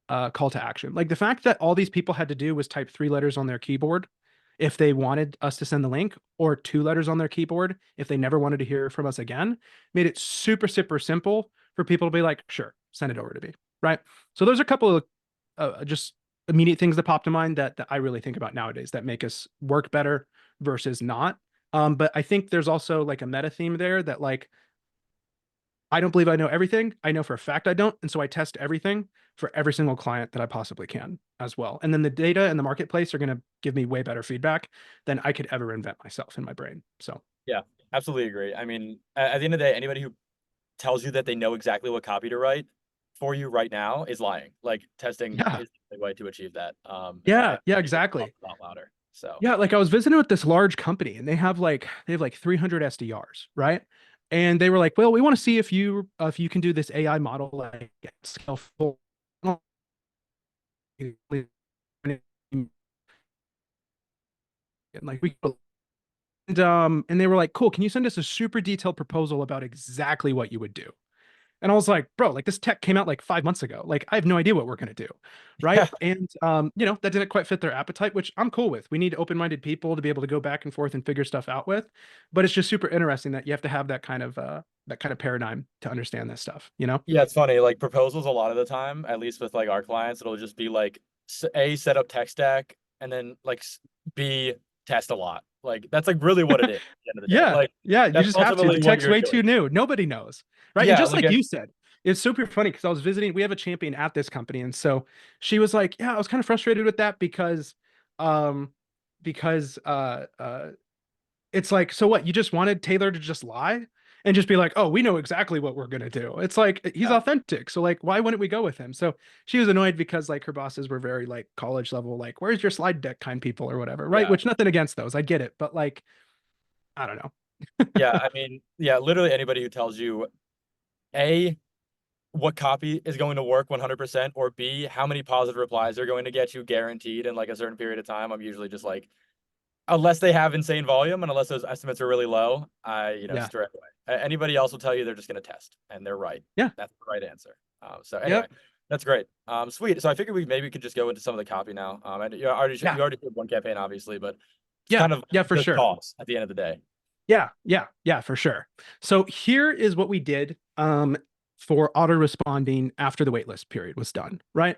call to action. Like the fact that all these people had to do was type 3 letters on their keyboard if they wanted us to send the link, or 2 letters on their keyboard if they never wanted to hear from us again, made it super, super simple for people to be like, sure, send it over to me, right? So those are a couple of just immediate things that pop to mind that I really think about nowadays that make us work better versus not. But I think there's also like a meta theme there that like, I don't believe I know everything. I know for a fact I don't. And so I test everything for every single client that I possibly can as well. And then the data and the marketplace are going to give me way better feedback than I could ever invent myself in my brain. So Yeah, absolutely agree. I mean, at the end of the day, anybody who tells you that they know exactly what copy to write for you right now is lying. Like testing yeah, is the way to achieve that. yeah, yeah, I need to talk exactly. a lot louder. So Yeah, like I was visiting with this large company and they have like 300 SDRs, right? And they were like, "Well, we want to see if you can do this AI model like at scale full." And like we and they were like, "Cool, can you send us a super detailed proposal about exactly what you would do?" And I was like, bro, like this tech came out like 5 months ago. Like I have no idea what we're gonna do. Right. yeah, And that didn't quite fit their appetite, which I'm cool with. We need open-minded people to be able to go back and forth and figure stuff out with. But it's just super interesting that you have to have that kind of paradigm to understand this stuff, you know? yeah, it's funny. Like proposals, a lot of the time, at least with like our clients, it'll just be like A, set up tech stack, and then like B, test a lot. Like that's like really what it is at the end of the day. Yeah, Like yeah, you that's just have to. The ultimately what tech's you're way doing. too new. Nobody knows. Right. And Yeah, just like like you said, it's super funny because I was visiting, we have a champion at this company. And so she was like, yeah, I was kind of frustrated with that um, because it's like, so what, you just wanted Taylor to just lie and just be like, oh, we know exactly what we're gonna do. It's like he's yeah, authentic. So like, why wouldn't we go with him? So she was annoyed because like her bosses were very like college level, like, where's your slide deck kind people or whatever, right? yeah. Which nothing against those. I get it, but like, I don't know. Yeah, I mean, yeah, literally anybody who tells you A, what copy is going to work 100%, or B, how many positive replies they're going to get you guaranteed in like a certain period of time, I'm usually just like, unless they have insane volume and unless those estimates are really low, Yeah. stray away. Anybody else will tell you they're just going to test and they're right. Yeah. That's the right answer. So anyway, Yep. that's great. Sweet. So I figured we maybe could just go into some of the copy now. And Yeah. you already did one campaign, obviously, but it's Yeah. kind of Yeah, for just sure. cause at the end of the day. Yeah. Yeah. Yeah, for sure. So here is what we did for auto responding after the waitlist period was done, right?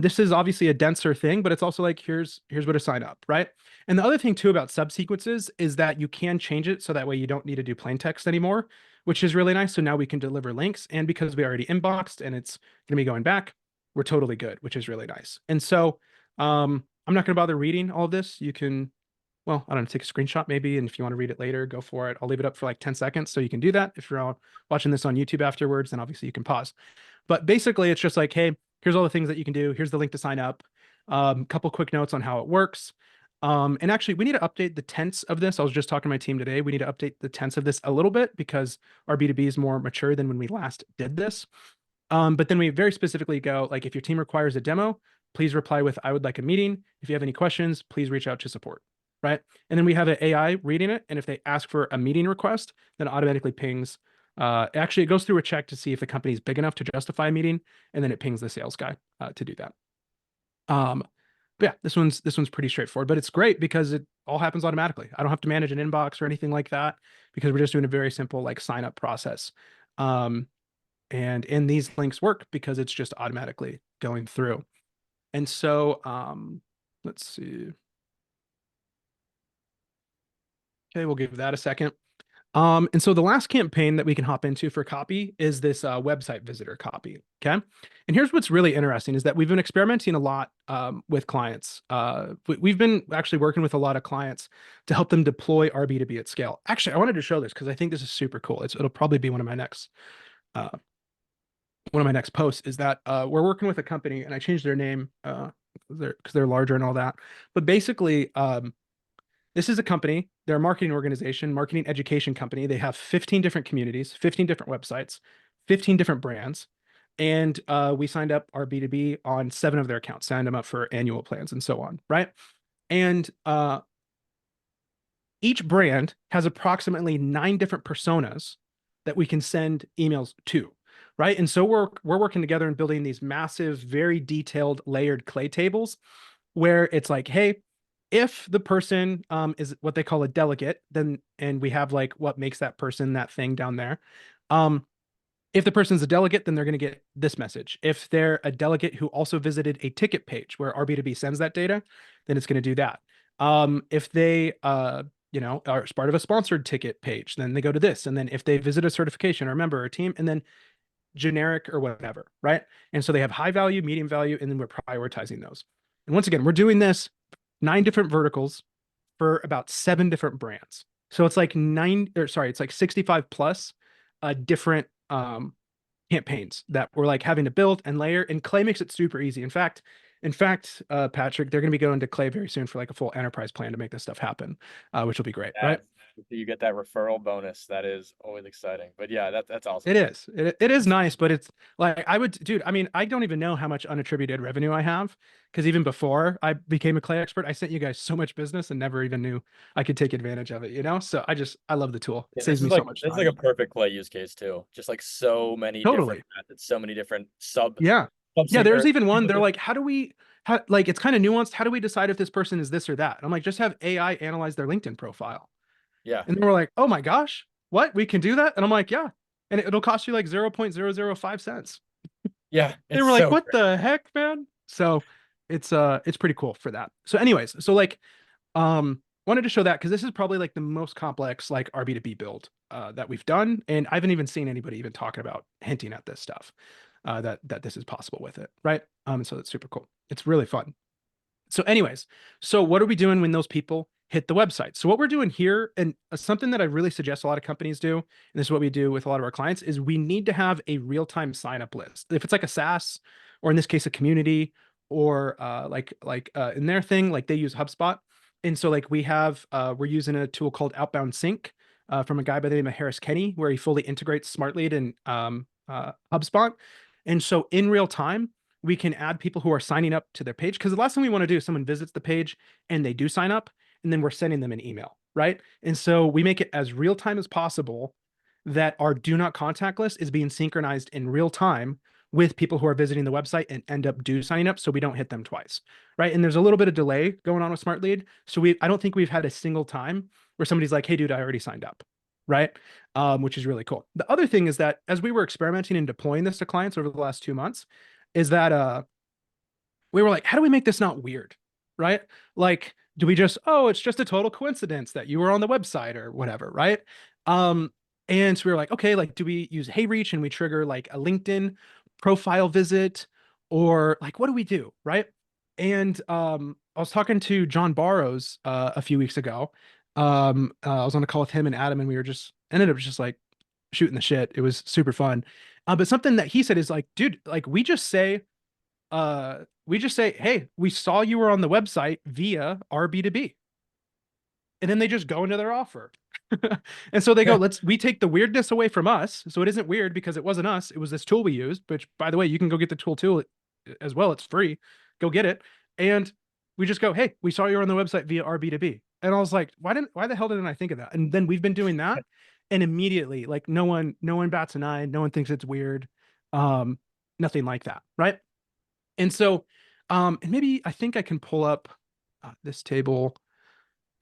This is obviously a denser thing, but it's also like here's where to sign up, right? And the other thing too about subsequences is that you can change it so that way you don't need to do plain text anymore, which is really nice. So now we can deliver links, and because we already inboxed and it's going to be going back, we're totally good, which is really nice. And so I'm not going to bother reading all of this. You can well, I don't know, take a screenshot maybe. And if you want to read it later, go for it. I'll leave it up for like 10 seconds so you can do that. If you're all watching this on YouTube afterwards, then obviously you can pause. But basically, it's just like, hey, here's all the things that you can do. Here's the link to sign up. Couple quick notes on how it works. And actually, we need to update the tense of this. I was just talking to my team today. We need to update the tense of this a little bit because our B2B is more mature than when we last did this. But then we very specifically go like, if your team requires a demo, please reply with, I would like a meeting. If you have any questions, please reach out to support. Right. And then we have an AI reading it. And if they ask for a meeting request, then it automatically pings. Actually, it goes through a check to see if the company is big enough to justify a meeting. And then it pings the sales guy to do that. But yeah, this one's pretty straightforward, but it's great because it all happens automatically. I don't have to manage an inbox or anything like that because we're just doing a very simple like sign up process. And these links work because it's just automatically going through. And so let's see. Okay, we'll give that a second. And so the last campaign that we can hop into for copy is this website visitor copy. Okay. And here's what's really interesting is that we've been experimenting a lot with clients. We've been actually working with a lot of clients to help them deploy RB2B at scale. Actually, I wanted to show this because I think this is super cool. It'll probably be one of my next posts is that we're working with a company and I changed their name because they're larger and all that. But basically, this is a company, they're a marketing organization, marketing education company. They have 15 different communities, 15 different websites, 15 different brands. And we signed up our B2B on 7 of their accounts, signed them up for annual plans and so on, right? And each brand has approximately 9 different personas that we can send emails to, right? And so we're working together and building these massive, very detailed layered clay tables where it's like, hey, if the person is what they call a delegate, then and we have like what makes that person that thing down there. If the person's a delegate, then they're going to get this message. If they're a delegate who also visited a ticket page where RB2B sends that data, then it's going to do that. If they are part of a sponsored ticket page, then they go to this. And then if they visit a certification or a member or team, and then generic or whatever, right? And so they have high value, medium value, and then we're prioritizing those. And once again, we're doing this 9 different verticals for about 7 different brands. So it's like it's like 65 plus different campaigns that we're like having to build and layer. And Clay makes it super easy. In fact, Patrick, they're going to be going to Clay very soon for like a full enterprise plan to make this stuff happen, which will be great, right? You get that referral bonus. That is always exciting. But yeah, that's awesome. It is. It is nice, but it's like dude, I mean, I don't even know how much unattributed revenue I have because even before I became a Clay expert, I sent you guys so much business and never even knew I could take advantage of it, you know? So I love the tool. It saves me so much time. This is like a perfect Clay use case too. Just like so many totally different methods, so many different yeah. There's even one. They're like, like it's kind of nuanced. How do we decide if this person is this or that? And I'm like, just have AI analyze their LinkedIn profile. Yeah. And they were like, oh my gosh, what? We can do that? And I'm like, yeah. And it'll cost you like 0.005 cents. Yeah. They were like, what the heck, man? So it's pretty cool for that. So anyways, so like wanted to show that because this is probably like the most complex like RB2B build that we've done. And I haven't even seen anybody even talking about hinting at this stuff, that this is possible with it. Right. So it's super cool. It's really fun. So anyways, so what are we doing when those people hit the website? So what we're doing here, and something that I really suggest a lot of companies do, and this is what we do with a lot of our clients, is we need to have a real-time sign-up list. If it's like a SaaS, or in this case, a community, or in their thing, like they use HubSpot. And so like we're using a tool called Outbound Sync from a guy by the name of Harris Kenny, where he fully integrates Smartlead and HubSpot. And so in real time, we can add people who are signing up to their page. Because the last thing we want to do is someone visits the page and they do sign up, and then we're sending them an email, right? And so we make it as real time as possible that our do not contact list is being synchronized in real time with people who are visiting the website and end up signing up, so we don't hit them twice, right? And there's a little bit of delay going on with Smartlead. So I don't think we've had a single time where somebody's like, hey, dude, I already signed up, right? Which is really cool. The other thing is that as we were experimenting and deploying this to clients over the last 2 months, is that we were like, how do we make this not weird, right? Like, do we just, oh, it's just a total coincidence that you were on the website or whatever, right? And so we were like, okay, like, do we use Hey Reach and we trigger like a LinkedIn profile visit, or like, what do we do, right? And I was talking to John Barrows a few weeks ago. I was on a call with him and Adam, and we were just ended up just like shooting the shit. It was super fun. But something that he said is like, dude, like we just say, hey, we saw you were on the website via RB2B. And then they just go into their offer. And so they go, we take the weirdness away from us. So it isn't weird because it wasn't us. It was this tool we used, which by the way, you can go get the tool as well. It's free. Go get it. And we just go, hey, we saw you on the website via RB2B. And I was like, why the hell didn't I think of that? And then we've been doing that. And immediately, like no one bats an eye. No one thinks it's weird. Um, Nothing like that. Right. And so, and maybe I think I can pull up this table.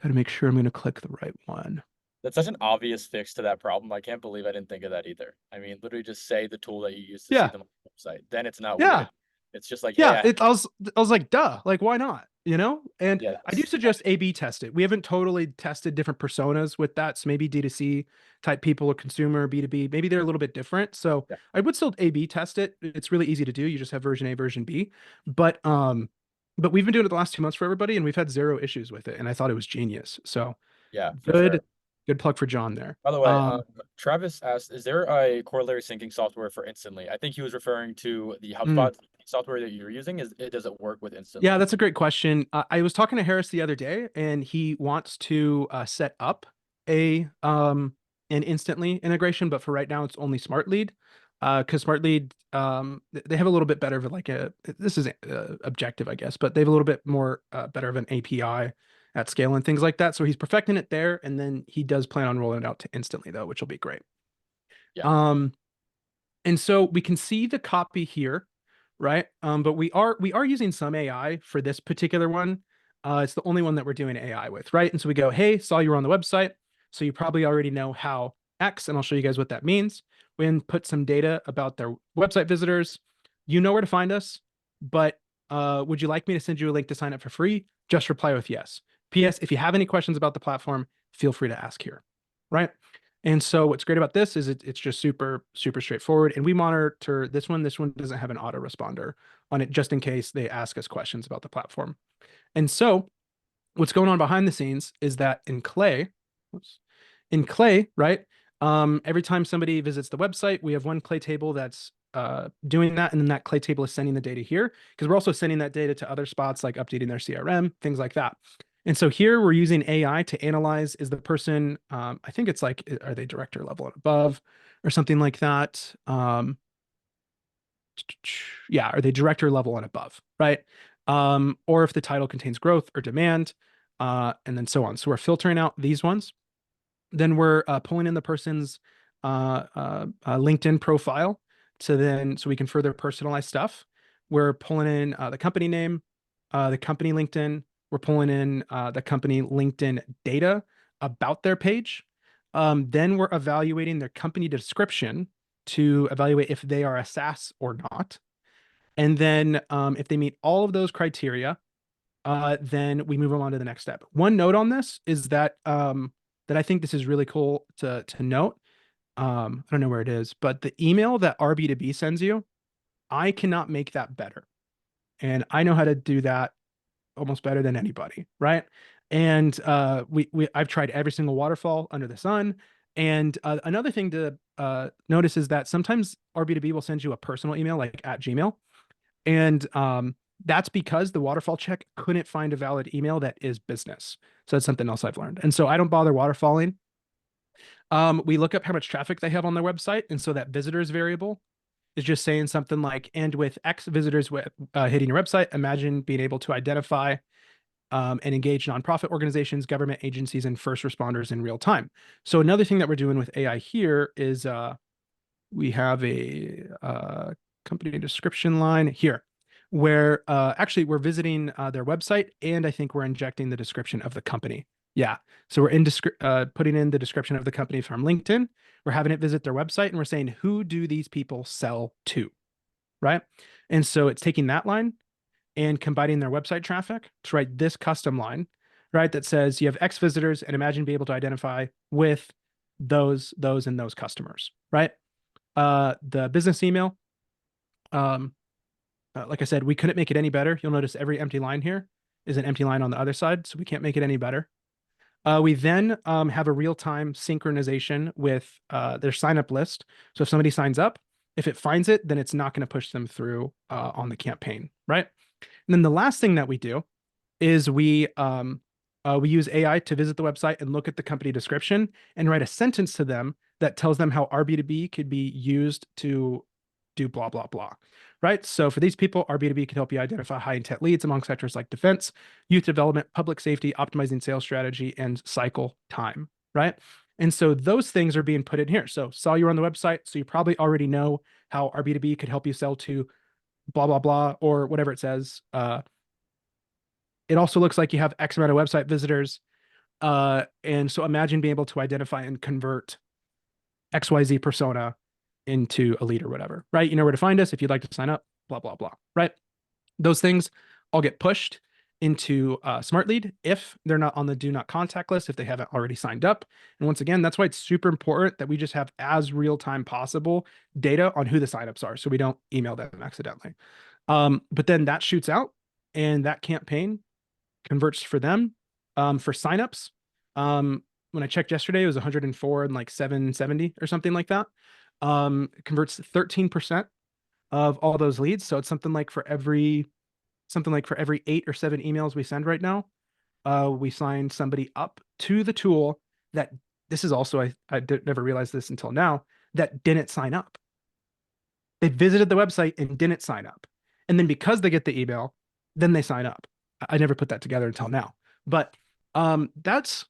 Got to make sure I'm going to click the right one. That's such an obvious fix to that problem. I can't believe I didn't think of that either. I mean, literally just say the tool that you use to see Yeah. them on the website. Then it's not Yeah. weird. It's just like, hey, Yeah. I was like, duh, like, why not? You know? And yeah, I do suggest A/B test it. We haven't totally tested different personas with that. So maybe D2C type people or consumer, B2B, maybe they're a little bit different. So yeah, I would still A/B test it. It's really easy to do. You just have version A, version B. But we've been doing it the last 2 months for everybody, and we've had zero issues with it. And I thought it was genius. So yeah, for sure. good plug for John there. By the way, Travis asked, is there a corollary syncing software for Instantly? I think he was referring to the Mm. HubSpot software that you're using. Does it work with Yeah, Instantly? that's a great question. I was talking to Harris the other day, and he wants to set up a an instantly integration, but for right now, it's only Smart Lead. Because Smart Lead, they have a little bit better of like this is objective, I guess, but they have a little bit more better of an API at scale and things like that. So he's perfecting it there, and then he does plan on rolling it out to instantly though, which will be great. Yeah. Um, and so we can see the copy here, right? But we are using some AI for this particular one. It's the only one that we're doing AI with, right? And so we go, hey, saw you were on the website. So you probably already know how X, and I'll show you guys what that means. We input some data about their website visitors. You know where to find us, but would you like me to send you a link to sign up for free? Just reply with yes. PS, if you have any questions about the platform, feel free to ask here, right? And so what's great about this is it's just super, super straightforward. And we monitor this one. This one doesn't have an autoresponder on it just in case they ask us questions about the platform. And so what's going on behind the scenes is that in Clay, right? Every time somebody visits the website, we have one Clay table that's doing that. And then that Clay table is sending the data here because we're also sending that data to other spots like updating their CRM, things like that. And so here we're using AI to analyze, is the person, I think it's like, are they director level and above or something like that? Yeah, are they director level and above, right? Or if the title contains growth or demand, and then so on. So we're filtering out these ones. Then we're pulling in the person's LinkedIn profile so we can further personalize stuff. We're pulling in the company name, the company LinkedIn. We're pulling in the company LinkedIn data about their page. Then we're evaluating their company description to evaluate if they are a SaaS or not. And then if they meet all of those criteria, then we move them on to the next step. One note on this is that that I think this is really cool to note. I don't know where it is, but the email that RB2B sends you, I cannot make that better. And I know how to do that almost better than anybody, right? And I've tried every single waterfall under the sun. And another thing to notice is that sometimes RB2B will send you a personal email like at Gmail. And that's because the waterfall check couldn't find a valid email that is business. So that's something else I've learned. And so I don't bother waterfalling. We look up how much traffic they have on their website. And so that visitors variable is just saying something like, and with X visitors hitting your website, imagine being able to identify and engage nonprofit organizations, government agencies, and first responders in real time. So another thing that we're doing with AI here is we have a company description line here where actually we're visiting their website, and I think we're injecting the description of the company. Yeah. So we're putting in the description of the company from LinkedIn. We're having it visit their website, and we're saying, who do these people sell to? Right. And so it's taking that line and combining their website traffic to write this custom line, right? That says you have X visitors and imagine be able to identify with and those customers, right? The business email, like I said, we couldn't make it any better. You'll notice every empty line here is an empty line on the other side, so we can't make it any better. We then have a real-time synchronization with their sign-up list. So if somebody signs up, if it finds it, then it's not going to push them through on the campaign, right? And then the last thing that we do is we use AI to visit the website and look at the company description and write a sentence to them that tells them how RB2B could be used to do blah, blah, blah, right? So for these people, RB2B can help you identify high intent leads among sectors like defense, youth development, public safety, optimizing sales strategy, and cycle time, right? And so those things are being put in here. So saw you were on the website, so you probably already know how RB2B could help you sell to blah, blah, blah, or whatever it says. It also looks like you have X amount of website visitors. And so imagine being able to identify and convert XYZ persona into a lead or whatever, right? You know where to find us if you'd like to sign up, blah, blah, blah, right? Those things all get pushed into Smart Lead if they're not on the do not contact list, if they haven't already signed up. And once again, that's why it's super important that we just have as real time possible data on who the signups are so we don't email them accidentally. But then that shoots out and that campaign converts for them. For signups, when I checked yesterday, it was 104 and like 770 or something like that. Converts 13% of all those leads. So it's something like for every 8 or 7 emails we send right now, we sign somebody up to the tool that this is also, never realized this until now, that didn't sign up. They visited the website and didn't sign up. And then because they get the email, then they sign up. I never put that together until now. But that's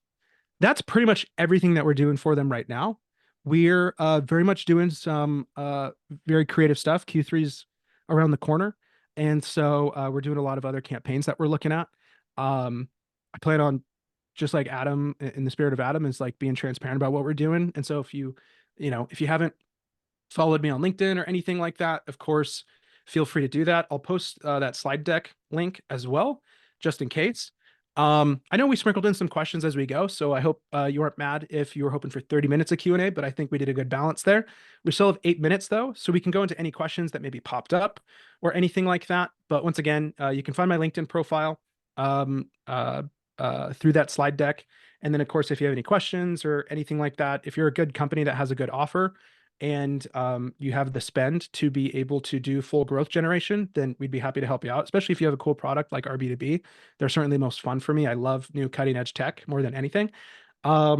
pretty much everything that we're doing for them right now. We're very much doing some very creative stuff. Q3's around the corner. And so we're doing a lot of other campaigns that we're looking at. I plan on, just like Adam, in the spirit of Adam, is like being transparent about what we're doing. And so if you haven't followed me on LinkedIn or anything like that, of course, feel free to do that. I'll post that slide deck link as well, just in case. I know we sprinkled in some questions as we go, so I hope you aren't mad if you were hoping for 30 minutes of Q&A, but I think we did a good balance there. We still have 8 minutes though, so we can go into any questions that maybe popped up or anything like that. But once again, you can find my LinkedIn profile through that slide deck. And then of course, if you have any questions or anything like that, if you're a good company that has a good offer, and you have the spend to be able to do full growth generation, then we'd be happy to help you out, especially if you have a cool product like RB2B. They're certainly most fun for me. I love new cutting edge tech more than anything. But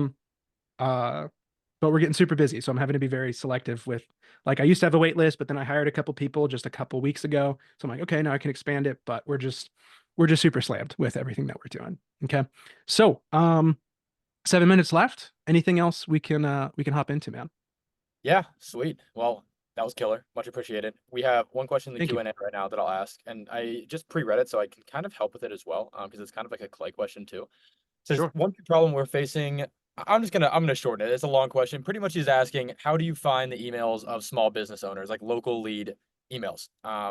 we're getting super busy. So I'm having to be very selective with, like, I used to have a wait list, but then I hired a couple people just a couple weeks ago. So I'm like, okay, now I can expand it, but we're just super slammed with everything that we're doing. Okay. So 7 minutes left. Anything else we can hop into, man? Yeah, sweet. Well, that was killer. Much appreciated. We have one question in the Thank you. Q&A right now that I'll ask, and I just pre-read it so I can kind of help with it as well, because it's kind of like a Clay question too. It says Sure. one big problem we're facing. I'm gonna shorten it. It's a long question. Pretty much he's asking, how do you find the emails of small business owners, like local lead emails? I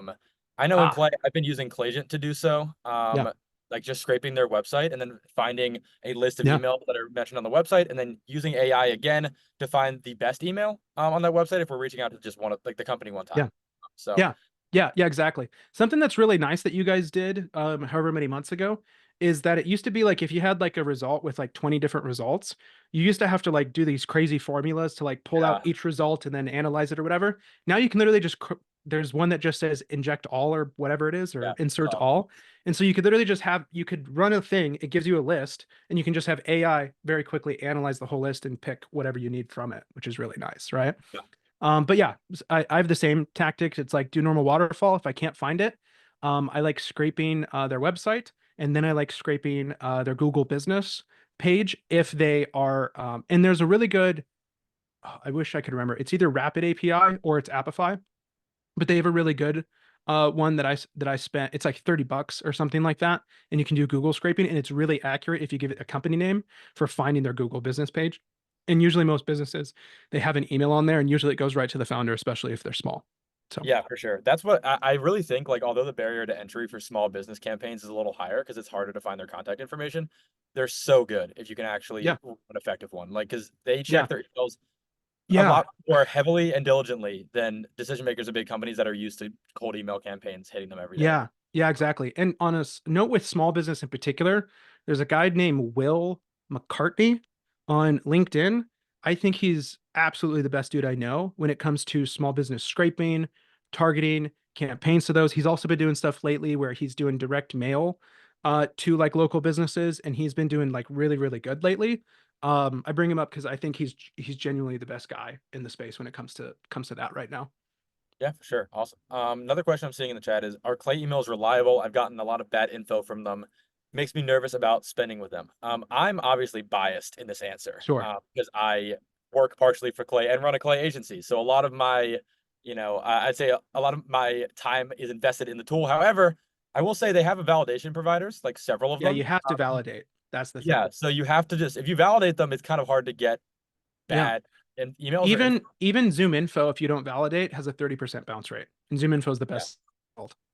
know in Ah, Clay, I've been using Claygent to do so. yeah. Like just scraping their website and then finding a list of Yeah. emails that are mentioned on the website, and then using AI again to find the best email on that website if we're reaching out to just one of like the company one time. Yeah. So Yeah. Yeah, exactly. Something that's really nice that you guys did, however many months ago, is that it used to be like if you had like a result with like 20 different results, you used to have to like do these crazy formulas to like pull out yeah, each result and then analyze it or whatever. Now you can literally just there's one that just says inject all or whatever it is, yeah, or it's insert all. all. And so you could literally just have, you could run a thing, it gives you a list, and you can just have AI very quickly analyze the whole list and pick whatever you need from it, which is really nice, right? Yeah, But yeah, I have the same tactics. It's like do normal waterfall. If I can't find it, I like scraping their website, and then I like scraping their Google business page if they are. And there's a really good, oh, I wish I could remember. It's either Rapid API or it's Appify, but they have a really good one that I spent. It's like $30 or something like that, and you can do Google scraping, and it's really accurate if you give it a company name for finding their Google business page. And usually most businesses, they have an email on there, and usually it goes right to the founder, especially if they're small. So yeah, for sure. That's what I really think. Like, although the barrier to entry for small business campaigns is a little higher because it's harder to find their contact information, they're so good if you can actually yeah, run an effective one. Like, because they yeah, check their emails a yeah, lot more heavily and diligently than decision makers of big companies that are used to cold email campaigns hitting them every day. yeah. Yeah, exactly. And on a note with small business in particular, there's a guy named Will McCartney on LinkedIn. I think he's absolutely the best dude I know when it comes to small business scraping, targeting, campaigns to those. He's also been doing stuff lately where he's doing direct mail to like local businesses, and he's been doing like really, really good lately. I bring him up because I think he's genuinely the best guy in the space when it comes to that right now. Yeah, for sure. Awesome. Another question I'm seeing in the chat is, are Clay emails reliable? I've gotten a lot of bad info from them. Makes me nervous about spending with them. I'm obviously biased in this answer, Sure. because I work partially for Clay and run a Clay agency. So a lot of my, I'd say a lot of my time is invested in the tool. However, I will say they have a validation providers, like several of Yeah, them. you have to validate. That's the thing. Yeah, so you have to just, if you validate them, it's kind of hard to get Yeah. bad and emails or info. Even Zoom Info, if you don't validate, has a 30% bounce rate. And Zoom Info is the Yeah. best,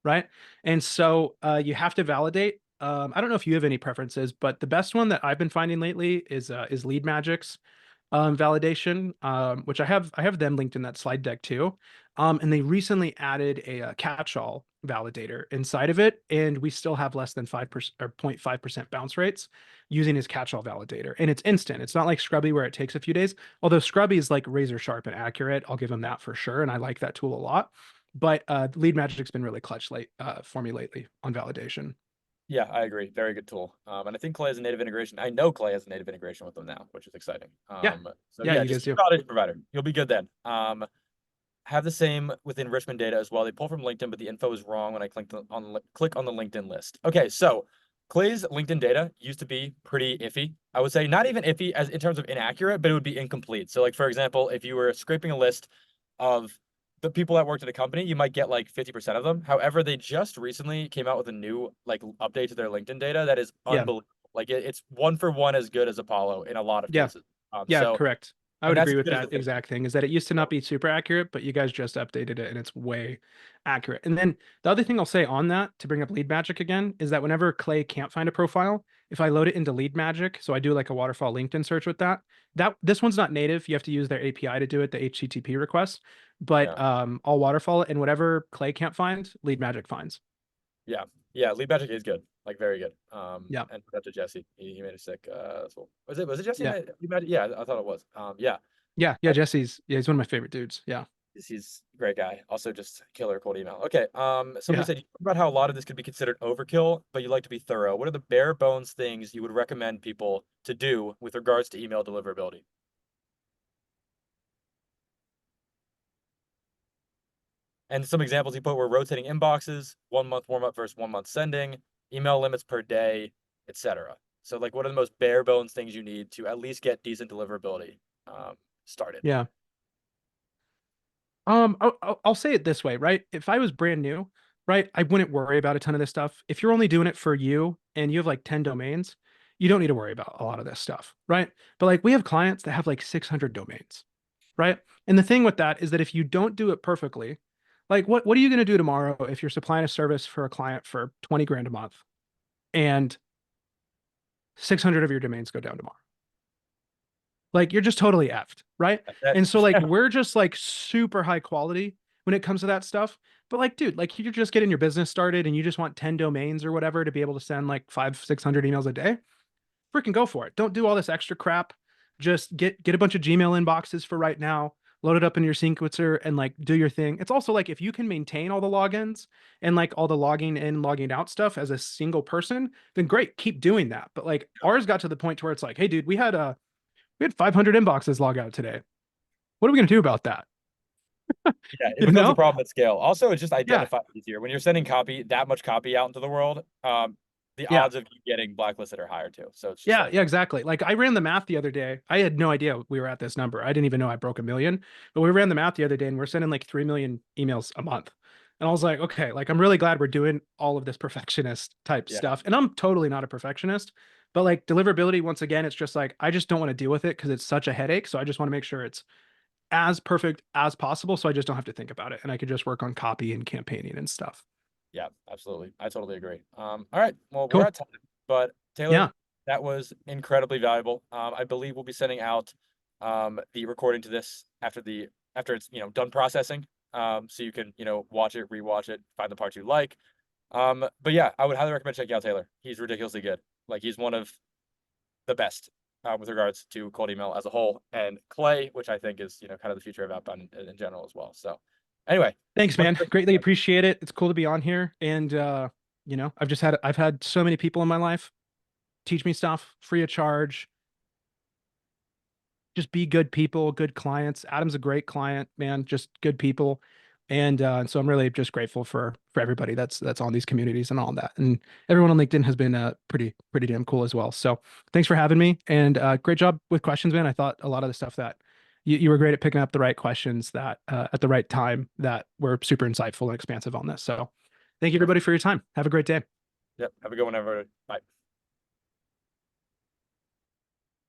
right? And so you have to validate. I don't know if you have any preferences, but the best one that I've been finding lately is Lead Magic's validation, which I have them linked in that slide deck too. And they recently added a catch-all validator inside of it, and we still have less than 5% or 0.5% bounce rates using his catch-all validator. And it's instant. It's not like Scrubby where it takes a few days. Although Scrubby is like razor sharp and accurate, I'll give him that for sure, and I like that tool a lot. But Lead Magic's been really clutch for me lately on validation. Yeah, I agree. Very good tool. And I think Clay has a native integration. I know Clay has a native integration with them now, which is exciting. Yeah, So yeah, yeah, you just guys keep do. validation provider. You'll be good then. Have the same with enrichment data as well. They pull from LinkedIn, but the info is wrong when I click on the LinkedIn list. Okay, so Clay's LinkedIn data used to be pretty iffy. I would say not even iffy as in terms of inaccurate, but it would be incomplete. So like for example, if you were scraping a list of the people that worked at a company, you might get like 50% of them. However, they just recently came out with a new like update to their LinkedIn data that is Yeah, unbelievable. Like it's one for one as good as Apollo in a lot of yeah, cases. yeah, correct. I And would that's agree as with good as the that thing. exact thing, is that it used to not be super accurate, but you guys just updated it and it's way accurate. And then the other thing I'll say on that, to bring up Lead Magic again, is that whenever Clay can't find a profile, if I load it into Lead Magic, so I do like a waterfall LinkedIn search with that this one's not native. You have to use their API to do it, the HTTP request. But Yeah. I'll waterfall it, and whatever Clay can't find, Lead Magic finds. Yeah, yeah, Lead Magic is good, like very good. Yeah, And shout out to Jesse, he made a sick. So was it Jesse yeah, made Lead Magic? Yeah, I thought it was. Yeah, yeah. I, He's one of my favorite dudes. Yeah, he's a great guy. Also, just killer cold email. Okay, somebody yeah. said you talked about how a lot of this could be considered overkill, but you like to be thorough. What are the bare bones things you would recommend people to do with regards to email deliverability? And some examples he put were rotating inboxes, 1 month warm up versus 1 month sending, email limits per day, etc. So, like, what are the most bare bones things you need to at least get decent deliverability started? Yeah. I'll say it this way, right? If I was brand new, right, I wouldn't worry about a ton of this stuff. If you're only doing it for you and you have like 10 domains, you don't need to worry about a lot of this stuff, right? But like we have clients that have like 600 domains, right? And the thing with that is that if you don't do it perfectly, like what are you going to do tomorrow if you're supplying a service for a client for 20 grand a month and 600 of your domains go down tomorrow? Like you're just totally effed, right? That, And so like we're just like super high quality when it comes to that stuff. But like, dude, like you're just getting your business started and you just want 10 domains or whatever to be able to send like 600 emails a day, freaking go for it. Don't do all this extra crap. Just get a bunch of Gmail inboxes for right now, load it up in your sequencer and like do your thing. It's also like if you can maintain all the logins and like all the logging in, logging out stuff as a single person, then great, keep doing that. But like ours got to the point where it's like, hey, dude, we had 500 inboxes log out today. What are we going to do about that? yeah, it You becomes a know? problem at scale. Also, it's just Yeah. identify easier when you're sending copy that much copy out into the world. The Yeah. odds of you getting blacklisted are higher too. So it's just Yeah. like, Yeah. Exactly. Like I ran the math the other day. I had no idea we were at this number. I didn't even know I broke a million, but we ran the math the other day and we're sending like 3 million emails a month. And I was like, okay, like I'm really glad we're doing all of this perfectionist type yeah, stuff. And I'm totally not a perfectionist, but like deliverability, once again, it's just like, I just don't want to deal with it because it's such a headache. So I just want to make sure it's as perfect as possible. So I just don't have to think about it. And I could just work on copy and campaigning and stuff. yeah, absolutely. I totally agree. All right. Well, we're Cool. at time, but Taylor, Yeah. that was incredibly valuable. I believe we'll be sending out the recording to this after it's done processing. So you can watch it, rewatch it, find the parts you like. But yeah, I would highly recommend checking out Taylor. He's ridiculously good. Like he's one of the best with regards to cold email as a whole, and Clay, which I think is kind of the future of outbound in general as well. So anyway, Thanks, much man. Greatly appreciate it. It's cool to be on here. And I've had so many people in my life teach me stuff free of charge. Just be good people, good clients. Adam's a great client, man. Just good people. And so I'm really just grateful for everybody that's on these communities and all that. And everyone on LinkedIn has been pretty damn cool as well. So thanks for having me. And great job with questions, man. I thought a lot of the stuff that you were great at picking up the right questions that at the right time that were super insightful and expansive on this. So thank you everybody for your time. Have a great day. Yep. Have a good one, everybody. Bye.